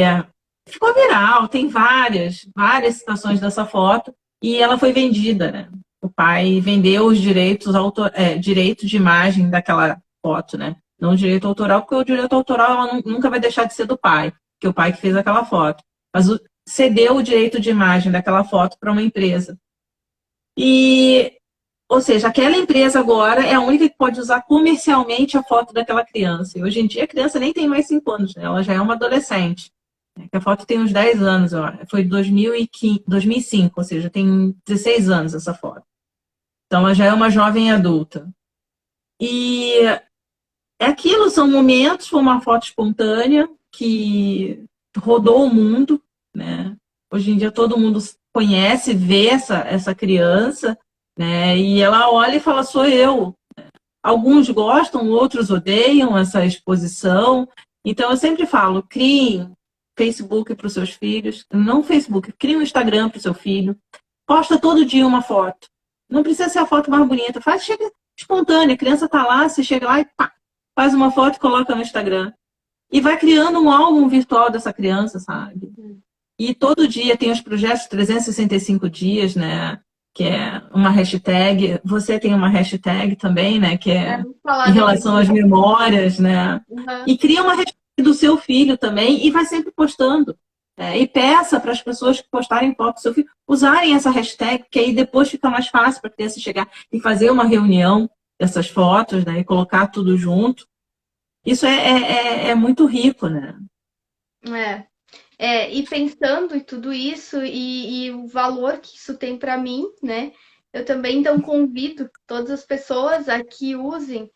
ficou viral, tem várias citações dessa foto, e ela foi vendida, né? O pai vendeu os direitos, direito de imagem daquela foto, né? Não o direito autoral, porque o direito autoral ela nunca vai deixar de ser do pai, que é o pai que fez aquela foto. Mas cedeu o direito de imagem daquela foto para uma empresa. E, ou seja, aquela empresa agora é a única que pode usar comercialmente a foto daquela criança. E hoje em dia a criança nem tem mais 5 anos, né? Ela já é uma adolescente. A foto tem uns 10 anos, ó. Foi 2015, 2005, ou seja, tem 16 anos essa foto. Então ela já é uma jovem adulta. E é aquilo, são momentos, foi uma foto espontânea que rodou o mundo, né? Hoje em dia todo mundo conhece, vê essa criança, né? E ela olha e fala, sou eu. Alguns gostam, outros odeiam essa exposição. Então eu sempre falo, criem Facebook para os seus filhos, não Facebook, crie um Instagram para o seu filho, posta todo dia uma foto. Não precisa ser a foto mais bonita, faz, chega espontânea, a criança está lá, você chega lá e pá, faz uma foto e coloca no Instagram. E vai criando um álbum virtual dessa criança, sabe? E todo dia tem os projetos 365 dias, né? Que é uma hashtag. Você tem uma hashtag também, né? Que é Vamos falar em relação às depois. memórias, né? Uhum. E cria uma hashtag do seu filho também e vai sempre postando. Né? E peça para as pessoas que postarem foto do seu filho usarem essa hashtag, que aí depois fica mais fácil para a criança chegar e fazer uma reunião dessas fotos, né? E colocar tudo junto. Isso é muito rico, né? É. E pensando em tudo isso e o valor que isso tem para mim, né? Eu também então convido todas as pessoas a que usem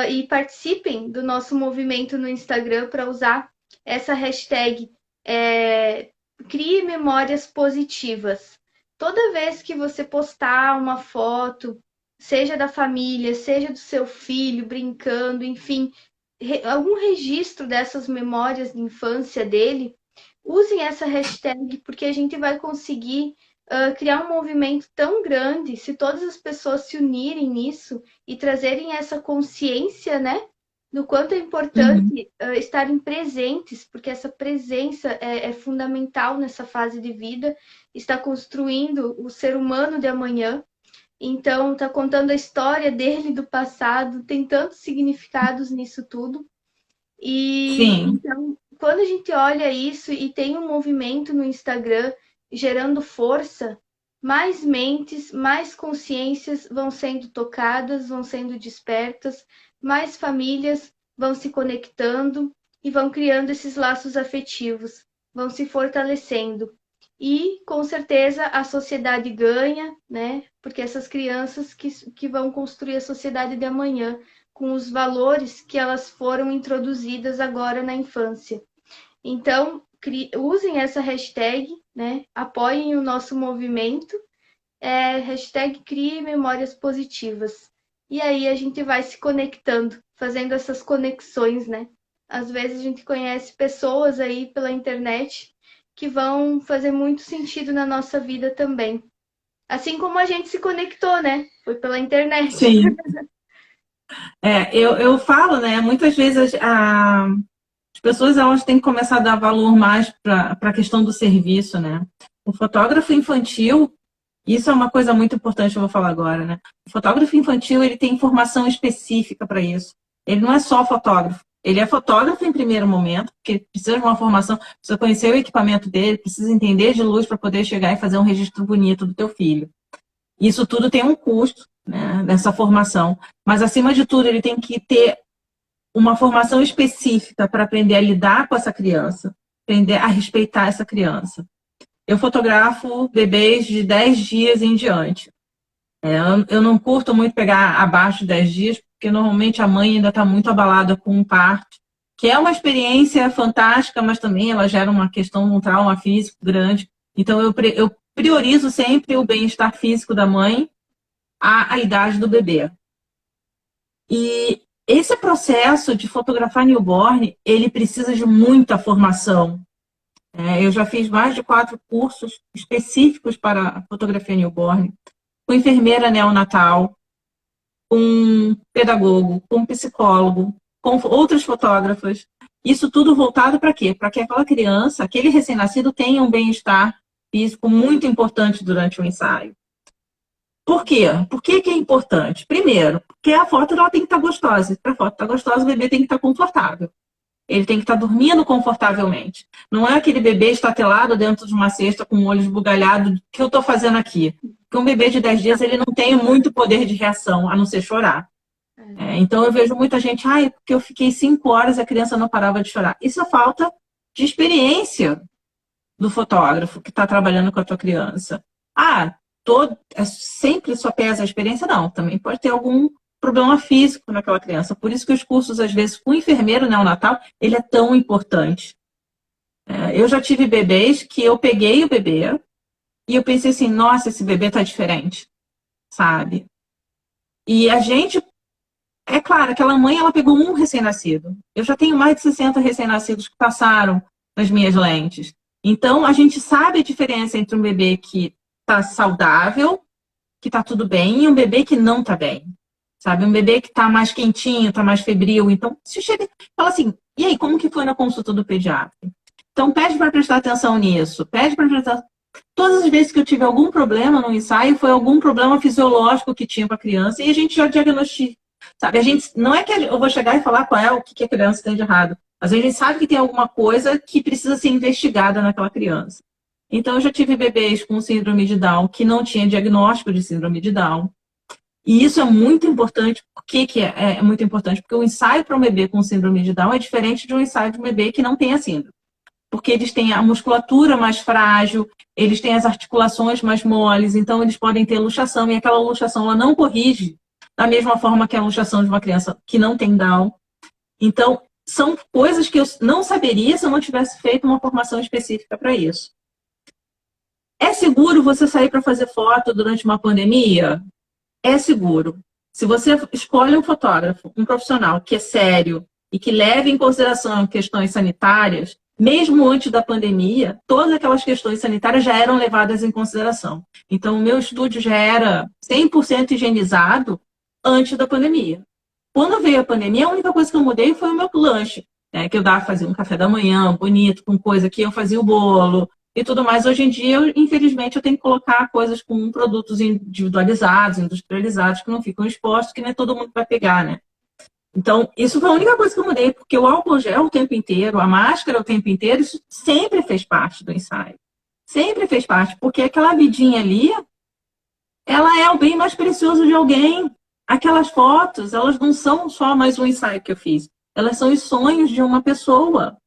e participem do nosso movimento no Instagram para usar essa hashtag Crie Memórias Positivas. Toda vez que você postar uma foto, seja da família, seja do seu filho brincando, enfim, algum registro dessas memórias de infância dele, usem essa hashtag, porque a gente vai conseguir criar um movimento tão grande se todas as pessoas se unirem nisso e trazerem essa consciência, né? Do quanto é Uhum. importante estarem presentes, porque essa presença é fundamental nessa fase de vida, está construindo o ser humano de amanhã. Então, está contando a história dele do passado, tem tantos significados nisso tudo. E Sim. então quando a gente olha isso e tem um movimento no Instagram gerando força, mais mentes, mais consciências vão sendo tocadas, vão sendo despertas, mais famílias vão se conectando e vão criando esses laços afetivos, vão se fortalecendo. E, com certeza, a sociedade ganha, né? Porque essas crianças que vão construir a sociedade de amanhã, com os valores que elas foram introduzidas agora na infância. Então, usem essa hashtag, né? Apoiem o nosso movimento, hashtag Crie Memórias Positivas. E aí a gente vai se conectando, fazendo essas conexões, né? Às vezes a gente conhece pessoas aí pela internet que vão fazer muito sentido na nossa vida também. Assim como a gente se conectou, né? Foi pela internet. Sim. Eu falo, né? Muitas vezes as pessoas elas têm que começar a dar valor mais para a questão do serviço, né? O fotógrafo infantil, isso é uma coisa muito importante que eu vou falar agora, né? O fotógrafo infantil, ele tem formação específica para isso. Ele não é só fotógrafo. Ele é fotógrafo em primeiro momento, porque precisa de uma formação, precisa conhecer o equipamento dele, precisa entender de luz para poder chegar e fazer um registro bonito do teu filho. Isso tudo tem um custo, né, nessa formação. Mas, acima de tudo, ele tem que ter uma formação específica para aprender a lidar com essa criança, aprender a respeitar essa criança. Eu fotografo bebês de 10 dias em diante. Eu não curto muito pegar abaixo de 10 dias, porque normalmente a mãe ainda está muito abalada com um parto, que é uma experiência fantástica, mas também ela gera uma questão, um trauma físico grande. Então, eu priorizo sempre o bem-estar físico da mãe à idade do bebê. E esse processo de fotografar newborn, ele precisa de muita formação. Eu já fiz mais de 4 cursos específicos para fotografia newborn, com enfermeira neonatal, com pedagogo, com psicólogo, com outros fotógrafos. Isso tudo voltado para quê? Para que aquela criança, aquele recém-nascido, tenha um bem-estar físico muito importante durante o ensaio. Por quê? Por que é importante? Primeiro, porque a foto ela tem que estar gostosa. Para a foto estar gostosa, o bebê tem que estar confortável. Ele tem que estar dormindo confortavelmente. Não é aquele bebê estatelado dentro de uma cesta com o olho esbugalhado. O que eu estou fazendo aqui? Porque um bebê de 10 dias ele não tem muito poder de reação, a não ser chorar. Então eu vejo muita gente, porque eu fiquei 5 horas e a criança não parava de chorar. Isso é falta de experiência do fotógrafo que está trabalhando com a tua criança. Sempre só pesa a experiência? Não, também pode ter algum problema físico naquela criança. Por isso que os cursos, às vezes, com o enfermeiro neonatal, ele é tão importante. Eu já tive bebês que eu peguei o bebê e eu pensei assim, nossa, esse bebê tá diferente, sabe? E a gente, é claro, aquela mãe, ela pegou um recém-nascido. Eu já tenho mais de 60 recém-nascidos que passaram nas minhas lentes. Então, a gente sabe a diferença entre um bebê que tá saudável, que tá tudo bem, e um bebê que não tá bem. Sabe? Um bebê que tá mais quentinho, tá mais febril. Então, se chega fala assim, e aí, como que foi na consulta do pediatra? Então, pede para prestar atenção nisso. Pede para prestar. Todas as vezes que eu tive algum problema no ensaio, foi algum problema fisiológico que tinha com a criança, e a gente já diagnostica. Sabe? A gente, não é que eu vou chegar e falar qual é o que a criança tem de errado, mas a gente sabe que tem alguma coisa que precisa ser investigada naquela criança. Então, eu já tive bebês com síndrome de Down que não tinha diagnóstico de síndrome de Down. E isso é muito importante. Por que é muito importante? Porque o ensaio para um bebê com síndrome de Down é diferente de um ensaio de um bebê que não tem a síndrome. Porque eles têm a musculatura mais frágil, eles têm as articulações mais moles, então eles podem ter luxação, e aquela luxação ela não corrige da mesma forma que a luxação de uma criança que não tem Down. Então, são coisas que eu não saberia se eu não tivesse feito uma formação específica para isso. É seguro você sair para fazer foto durante uma pandemia? É seguro. Se você escolhe um fotógrafo, um profissional que é sério e que leve em consideração questões sanitárias, mesmo antes da pandemia, todas aquelas questões sanitárias já eram levadas em consideração. Então, o meu estúdio já era 100% higienizado antes da pandemia. Quando veio a pandemia, a única coisa que eu mudei foi o meu lanche, né? Que eu fazia um café da manhã bonito, com coisa que eu fazia o bolo e tudo mais. Hoje em dia, infelizmente, eu tenho que colocar coisas com produtos individualizados, industrializados, que não ficam expostos, que nem todo mundo vai pegar, né? Então, isso foi a única coisa que eu mudei, porque o álcool gel o tempo inteiro, a máscara o tempo inteiro, isso sempre fez parte do ensaio. Sempre fez parte, porque aquela vidinha ali, ela é o bem mais precioso de alguém. Aquelas fotos, elas não são só mais um ensaio que eu fiz. Elas são os sonhos de uma pessoa,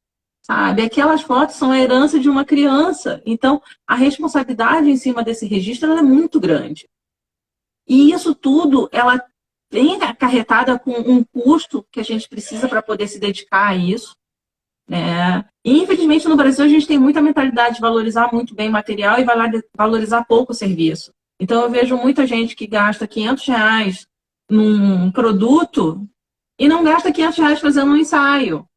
sabe? Aquelas fotos são a herança de uma criança. Então, a responsabilidade em cima desse registro ela é muito grande. E isso tudo, ela vem acarretada com um custo que a gente precisa para poder se dedicar a isso, né? E, infelizmente, no Brasil, a gente tem muita mentalidade de valorizar muito bem o material e valorizar pouco o serviço. Então, eu vejo muita gente que gasta R$ 500 num produto e não gasta R$ 500 fazendo um ensaio,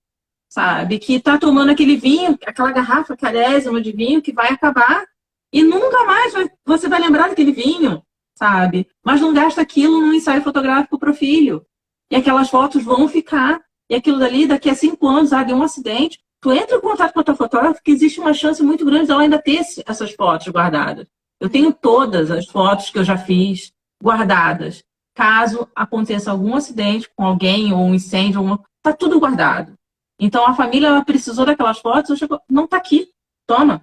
sabe? Que está tomando aquele vinho, aquela garrafa carésima de vinho que vai acabar e nunca mais você vai lembrar daquele vinho, sabe? Mas não gasta aquilo num ensaio fotográfico para o filho. E aquelas fotos vão ficar. E aquilo dali, daqui a 5 anos, deu um acidente, tu entra em contato com a tua fotógrafa, que existe uma chance muito grande dela ainda ter essas fotos guardadas. Eu tenho todas as fotos que eu já fiz guardadas. Caso aconteça algum acidente com alguém, ou um incêndio, tá tudo guardado. Então, a família ela precisou daquelas fotos, eu chego, não tá aqui, toma.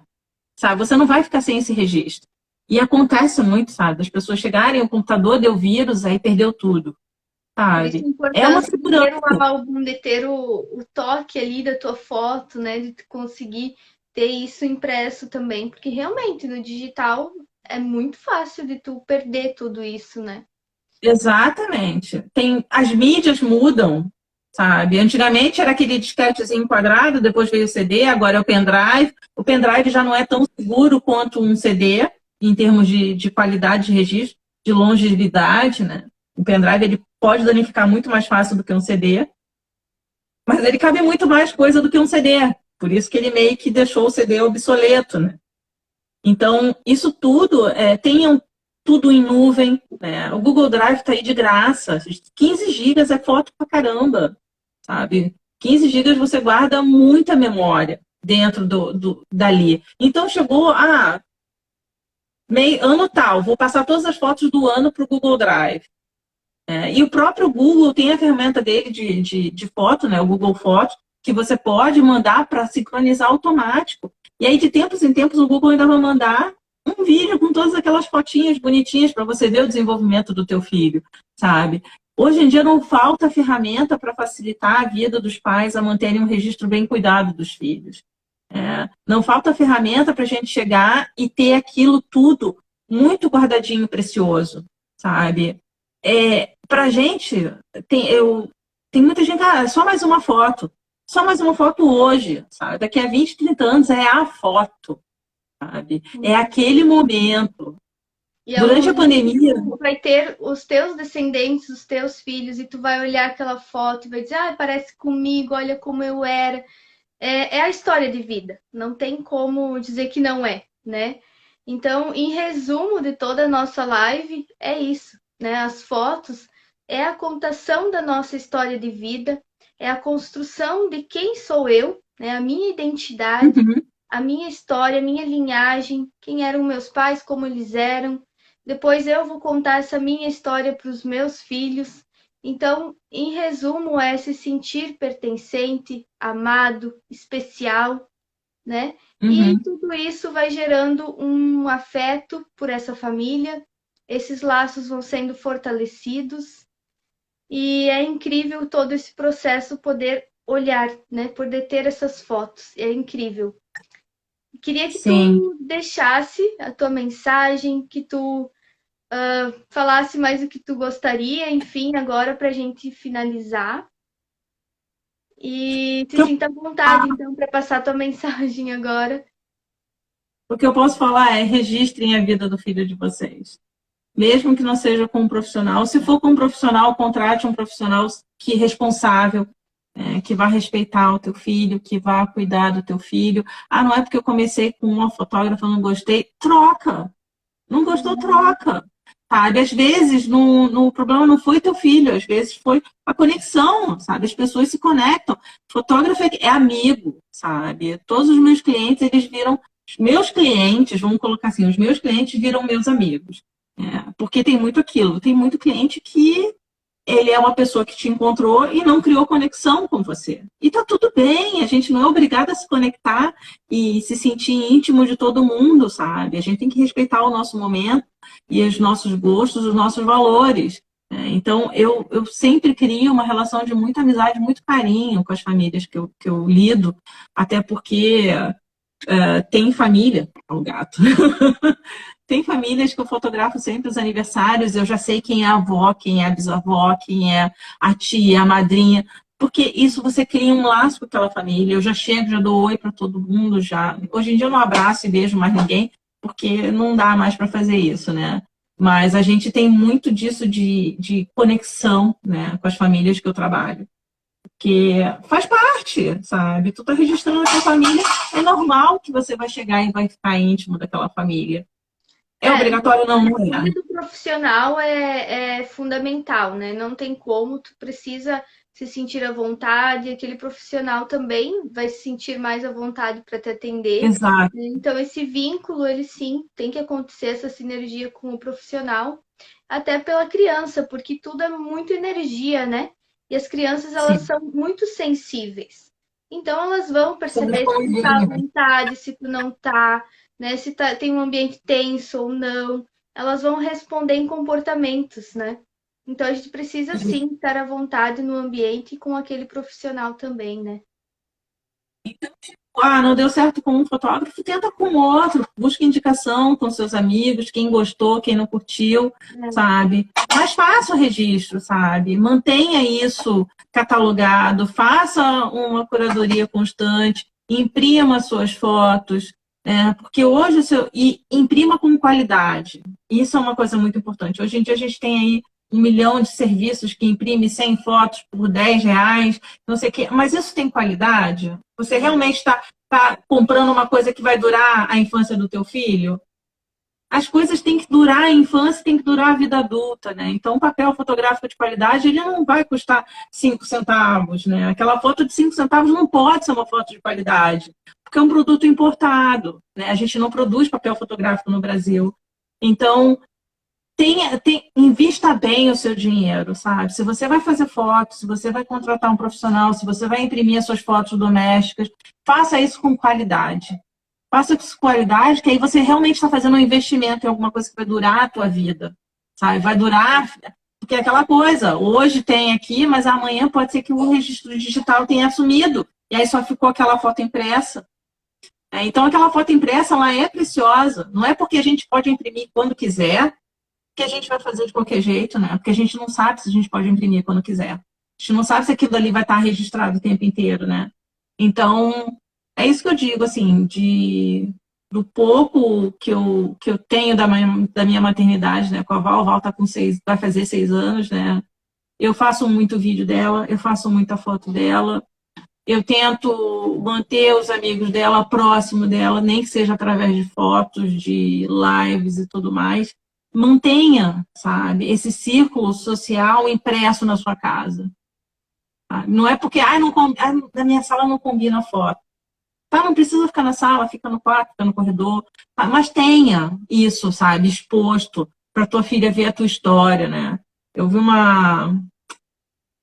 Sabe? Você não vai ficar sem esse registro. E acontece muito, sabe? Das pessoas chegarem, o computador deu vírus, aí perdeu tudo. Por isso a Sabe? É uma importância de ter segurança. o álbum, de ter o toque ali da tua foto, né? De tu conseguir ter isso impresso também, porque realmente no digital é muito fácil de tu perder tudo isso, né? Exatamente. As mídias mudam, sabe? Antigamente era aquele disquetezinho quadrado, depois veio o CD, agora é o pendrive. O pendrive já não é tão seguro quanto um CD, em termos de qualidade de registro, de longevidade, né? O pendrive ele pode danificar muito mais fácil do que um CD, mas ele cabe muito mais coisa do que um CD. Por isso que ele meio que deixou o CD obsoleto, né? Então, isso tudo, tenham tudo em nuvem, né? O Google Drive está aí de graça. 15 gigas é foto pra caramba, sabe? 15 gigas você guarda muita memória dentro dali. Então, chegou ano tal, vou passar todas as fotos do ano para o Google Drive. E o próprio Google tem a ferramenta dele de foto, né? O Google Fotos, que você pode mandar para sincronizar automático. E aí, de tempos em tempos, o Google ainda vai mandar um vídeo com todas aquelas fotinhas bonitinhas para você ver o desenvolvimento do teu filho, sabe? Hoje em dia não falta ferramenta para facilitar a vida dos pais a manterem um registro bem cuidado dos filhos. Não falta ferramenta para a gente chegar e ter aquilo tudo muito guardadinho, precioso, sabe? Pra gente, tem muita gente, só mais uma foto. Só mais uma foto hoje, sabe? Daqui a 20, 30 anos é a foto, sabe? É aquele momento. E Durante a pandemia... Tu vai ter os teus descendentes, os teus filhos, e tu vai olhar aquela foto e vai dizer, parece comigo, olha como eu era. É a história de vida, não tem como dizer que não é, né? Então, em resumo de toda a nossa live, é isso, né? As fotos é a contação da nossa história de vida, é a construção de quem sou eu, né? A minha identidade, a minha história, a minha linhagem, quem eram meus pais, como eles eram. Depois eu vou contar essa minha história para os meus filhos. Então, em resumo, é se sentir pertencente, amado, especial, né? E tudo isso vai gerando um afeto por essa família, esses laços vão sendo fortalecidos e é incrível todo esse processo poder olhar, né? Poder ter essas fotos, é incrível. Queria que Sim. tu deixasse a tua mensagem, que tu falasse mais o que tu gostaria, enfim, agora para a gente finalizar. E se sinta à vontade, então, para passar a tua mensagem agora. O que eu posso falar é registrem a vida do filho de vocês. Mesmo que não seja com um profissional. Se for com um profissional, contrate um profissional que é responsável, que vai respeitar o teu filho, que vai cuidar do teu filho. Não é porque eu comecei com uma fotógrafa, não gostei. Troca! Não gostou, troca! Sabe? Às vezes, o problema não foi teu filho, às vezes foi a conexão, sabe? As pessoas se conectam. Fotógrafo é amigo, sabe? Todos os meus clientes, eles viram... Os meus clientes, vamos colocar assim, os meus clientes viram meus amigos. Porque tem muito aquilo. Tem muito cliente que ele é uma pessoa que te encontrou e não criou conexão com você. E tá tudo bem, a gente não é obrigado a se conectar e se sentir íntimo de todo mundo, sabe? A gente tem que respeitar o nosso momento e os nossos gostos, os nossos valores. Então, eu sempre crio uma relação de muita amizade, muito carinho com as famílias que eu lido, até porque tem família, o gato. Tem famílias que eu fotografo sempre os aniversários, eu já sei quem é a avó, quem é a bisavó, quem é a tia, a madrinha, porque isso você cria um laço com aquela família. Eu já chego, já dou oi para todo mundo, já. Hoje em dia eu não abraço e beijo mais ninguém, porque não dá mais para fazer isso, né? Mas a gente tem muito disso de conexão, né, com as famílias que eu trabalho. Que faz parte, sabe? Tu tá registrando a tua família, é normal que você vai chegar e vai ficar íntimo daquela família. É obrigatório? Não, não O é. âmbito profissional é fundamental, né? Não tem como, tu precisa se sentir à vontade, aquele profissional também vai se sentir mais à vontade para te atender. Exato. Então, esse vínculo, ele sim, tem que acontecer, essa sinergia com o profissional, até pela criança, porque tudo é muito energia, né? E as crianças, elas Sim. são muito sensíveis. Então, elas vão Como perceber se tu tá à esponjinha. vontade, se tu não tá, né? Se tá, tem um ambiente tenso ou não. Elas vão responder em comportamentos, né? Então, a gente precisa sim estar à vontade no ambiente e com aquele profissional também, né? Ah, não deu certo com um fotógrafo, tenta com outro. Busca indicação com seus amigos, quem gostou, quem não curtiu, sabe? Mas faça o registro, sabe? Mantenha isso catalogado, faça uma curadoria constante, imprima suas fotos, né? Porque hoje e imprima com qualidade. Isso é uma coisa muito importante. Hoje em dia a gente tem aí 1 milhão de serviços que imprime 100 fotos por R$ 10, não sei o quê. Mas isso tem qualidade? Você realmente está comprando uma coisa que vai durar a infância do teu filho? As coisas têm que durar a infância, tem que durar a vida adulta, né? Então, um papel fotográfico de qualidade, ele não vai custar 5 centavos, né? Aquela foto de 5 centavos não pode ser uma foto de qualidade, porque é um produto importado, né? A gente não produz papel fotográfico no Brasil. Então, invista bem o seu dinheiro, sabe? Se você vai fazer fotos, se você vai contratar um profissional, se você vai imprimir as suas fotos domésticas, faça isso com qualidade. Faça isso com qualidade, que aí você realmente está fazendo um investimento em alguma coisa que vai durar a tua vida, sabe? Vai durar, porque é aquela coisa, hoje tem aqui, mas amanhã pode ser que o registro digital tenha sumido, e aí só ficou aquela foto impressa. Então, aquela foto impressa, ela é preciosa. Não é porque a gente pode imprimir quando quiser, que a gente vai fazer de qualquer jeito, né? Porque a gente não sabe se a gente pode imprimir quando quiser. A gente não sabe se aquilo ali vai estar registrado o tempo inteiro, né? Então, é isso que eu digo, assim, do pouco que eu tenho da minha maternidade, né? Com a Val tá com vai fazer 6 anos, né? Eu faço muito vídeo dela, eu faço muita foto dela. Eu tento manter os amigos dela próximo dela, nem que seja através de fotos, de lives e tudo mais. Mantenha, sabe, esse círculo social impresso na sua casa. Sabe? Não é porque na minha sala não combina a foto. Tá, não precisa ficar na sala, fica no quarto, fica no corredor. Tá? Mas tenha isso, sabe, exposto para tua filha ver a tua história, né? Eu vi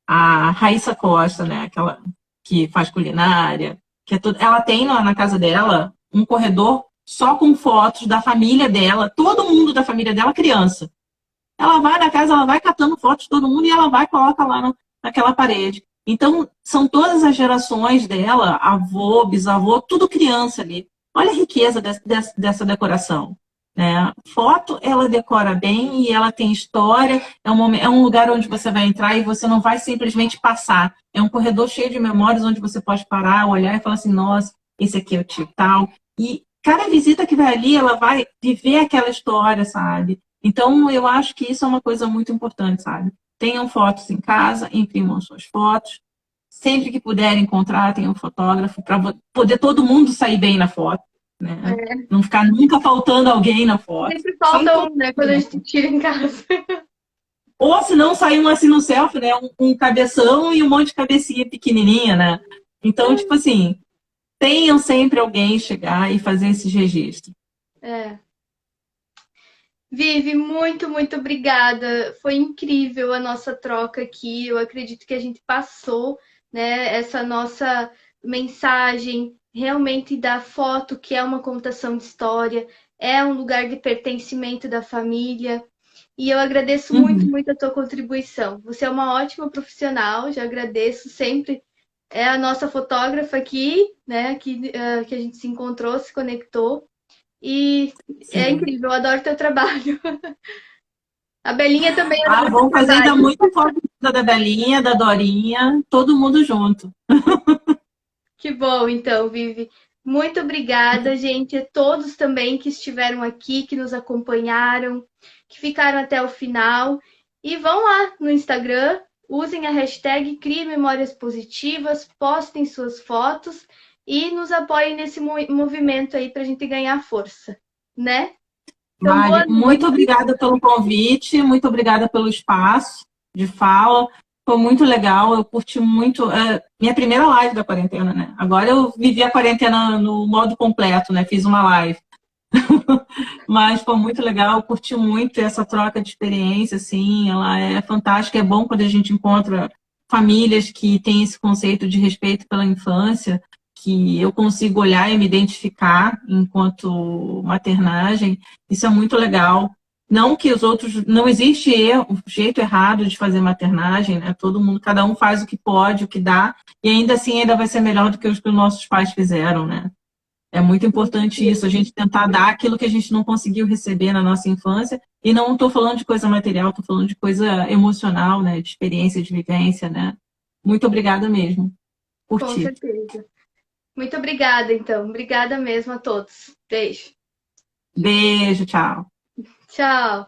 a Raíssa Costa, né? Aquela que faz culinária, ela tem na casa dela um corredor só com fotos da família dela, todo mundo da família dela criança. Ela vai na casa, ela vai catando fotos de todo mundo e ela vai e coloca lá naquela parede. Então, são todas as gerações dela, avô, bisavô, tudo criança ali. Olha a riqueza dessa decoração. Né? Foto, ela decora bem e ela tem história. É um lugar onde você vai entrar e você não vai simplesmente passar. É um corredor cheio de memórias onde você pode parar, olhar e falar assim, nossa, esse aqui é o tio tal. E cada visita que vai ali, ela vai viver aquela história, sabe? Então, eu acho que isso é uma coisa muito importante, sabe? Tenham fotos em casa, imprimam suas fotos. Sempre que puderem, contratem um fotógrafo para poder todo mundo sair bem na foto. Né? Não ficar nunca faltando alguém na foto. Sempre falta um, né? Quando a gente tira em casa. Ou se não, sai um assim no selfie, né? Um cabeção e um monte de cabecinha pequenininha, né? Então, tipo assim, tenham sempre alguém chegar e fazer esse registro. É. Vivi, muito, muito obrigada. Foi incrível a nossa troca aqui. Eu acredito que a gente passou, né, essa nossa mensagem realmente da foto, que é uma contação de história, é um lugar de pertencimento da família. E eu agradeço muito, Uhum. muito a tua contribuição. Você é uma ótima profissional, já agradeço sempre. É a nossa fotógrafa aqui, né, que a gente se encontrou, se conectou. E é Sim. incrível, eu adoro teu trabalho. A Belinha também Ah, adora teu vamos fazer ainda trabalho. muito foto da Belinha, da Dorinha, todo mundo junto. Que bom, então, Vivi. Muito obrigada, gente, a todos também que estiveram aqui, que nos acompanharam, que ficaram até o final. E vão lá no Instagram, usem a hashtag Crie Memórias Positivas, postem suas fotos e nos apoiem nesse movimento aí para a gente ganhar força, né? Então, boa Mari, muito noite. obrigada pelo convite, muito obrigada pelo espaço de fala. Foi muito legal, eu curti muito. Minha primeira live da quarentena, né? Agora eu vivi a quarentena no modo completo, né? Fiz uma live. Mas foi muito legal, eu curti muito essa troca de experiência, assim, ela é fantástica, é bom quando a gente encontra famílias que têm esse conceito de respeito pela infância, que eu consigo olhar e me identificar enquanto maternagem, isso é muito legal. Não que os outros, não existe erro, jeito errado de fazer maternagem, né? Todo mundo, cada um faz o que pode, o que dá, e ainda assim ainda vai ser melhor do que os que os nossos pais fizeram, né? É muito importante isso, a gente tentar dar aquilo que a gente não conseguiu receber na nossa infância. E não estou falando de coisa material, estou falando de coisa emocional, né? De experiência, de vivência, né? Muito obrigada mesmo. Com Curti. certeza. Muito obrigada, então. Obrigada mesmo a todos. Beijo. Beijo, tchau. Tchau.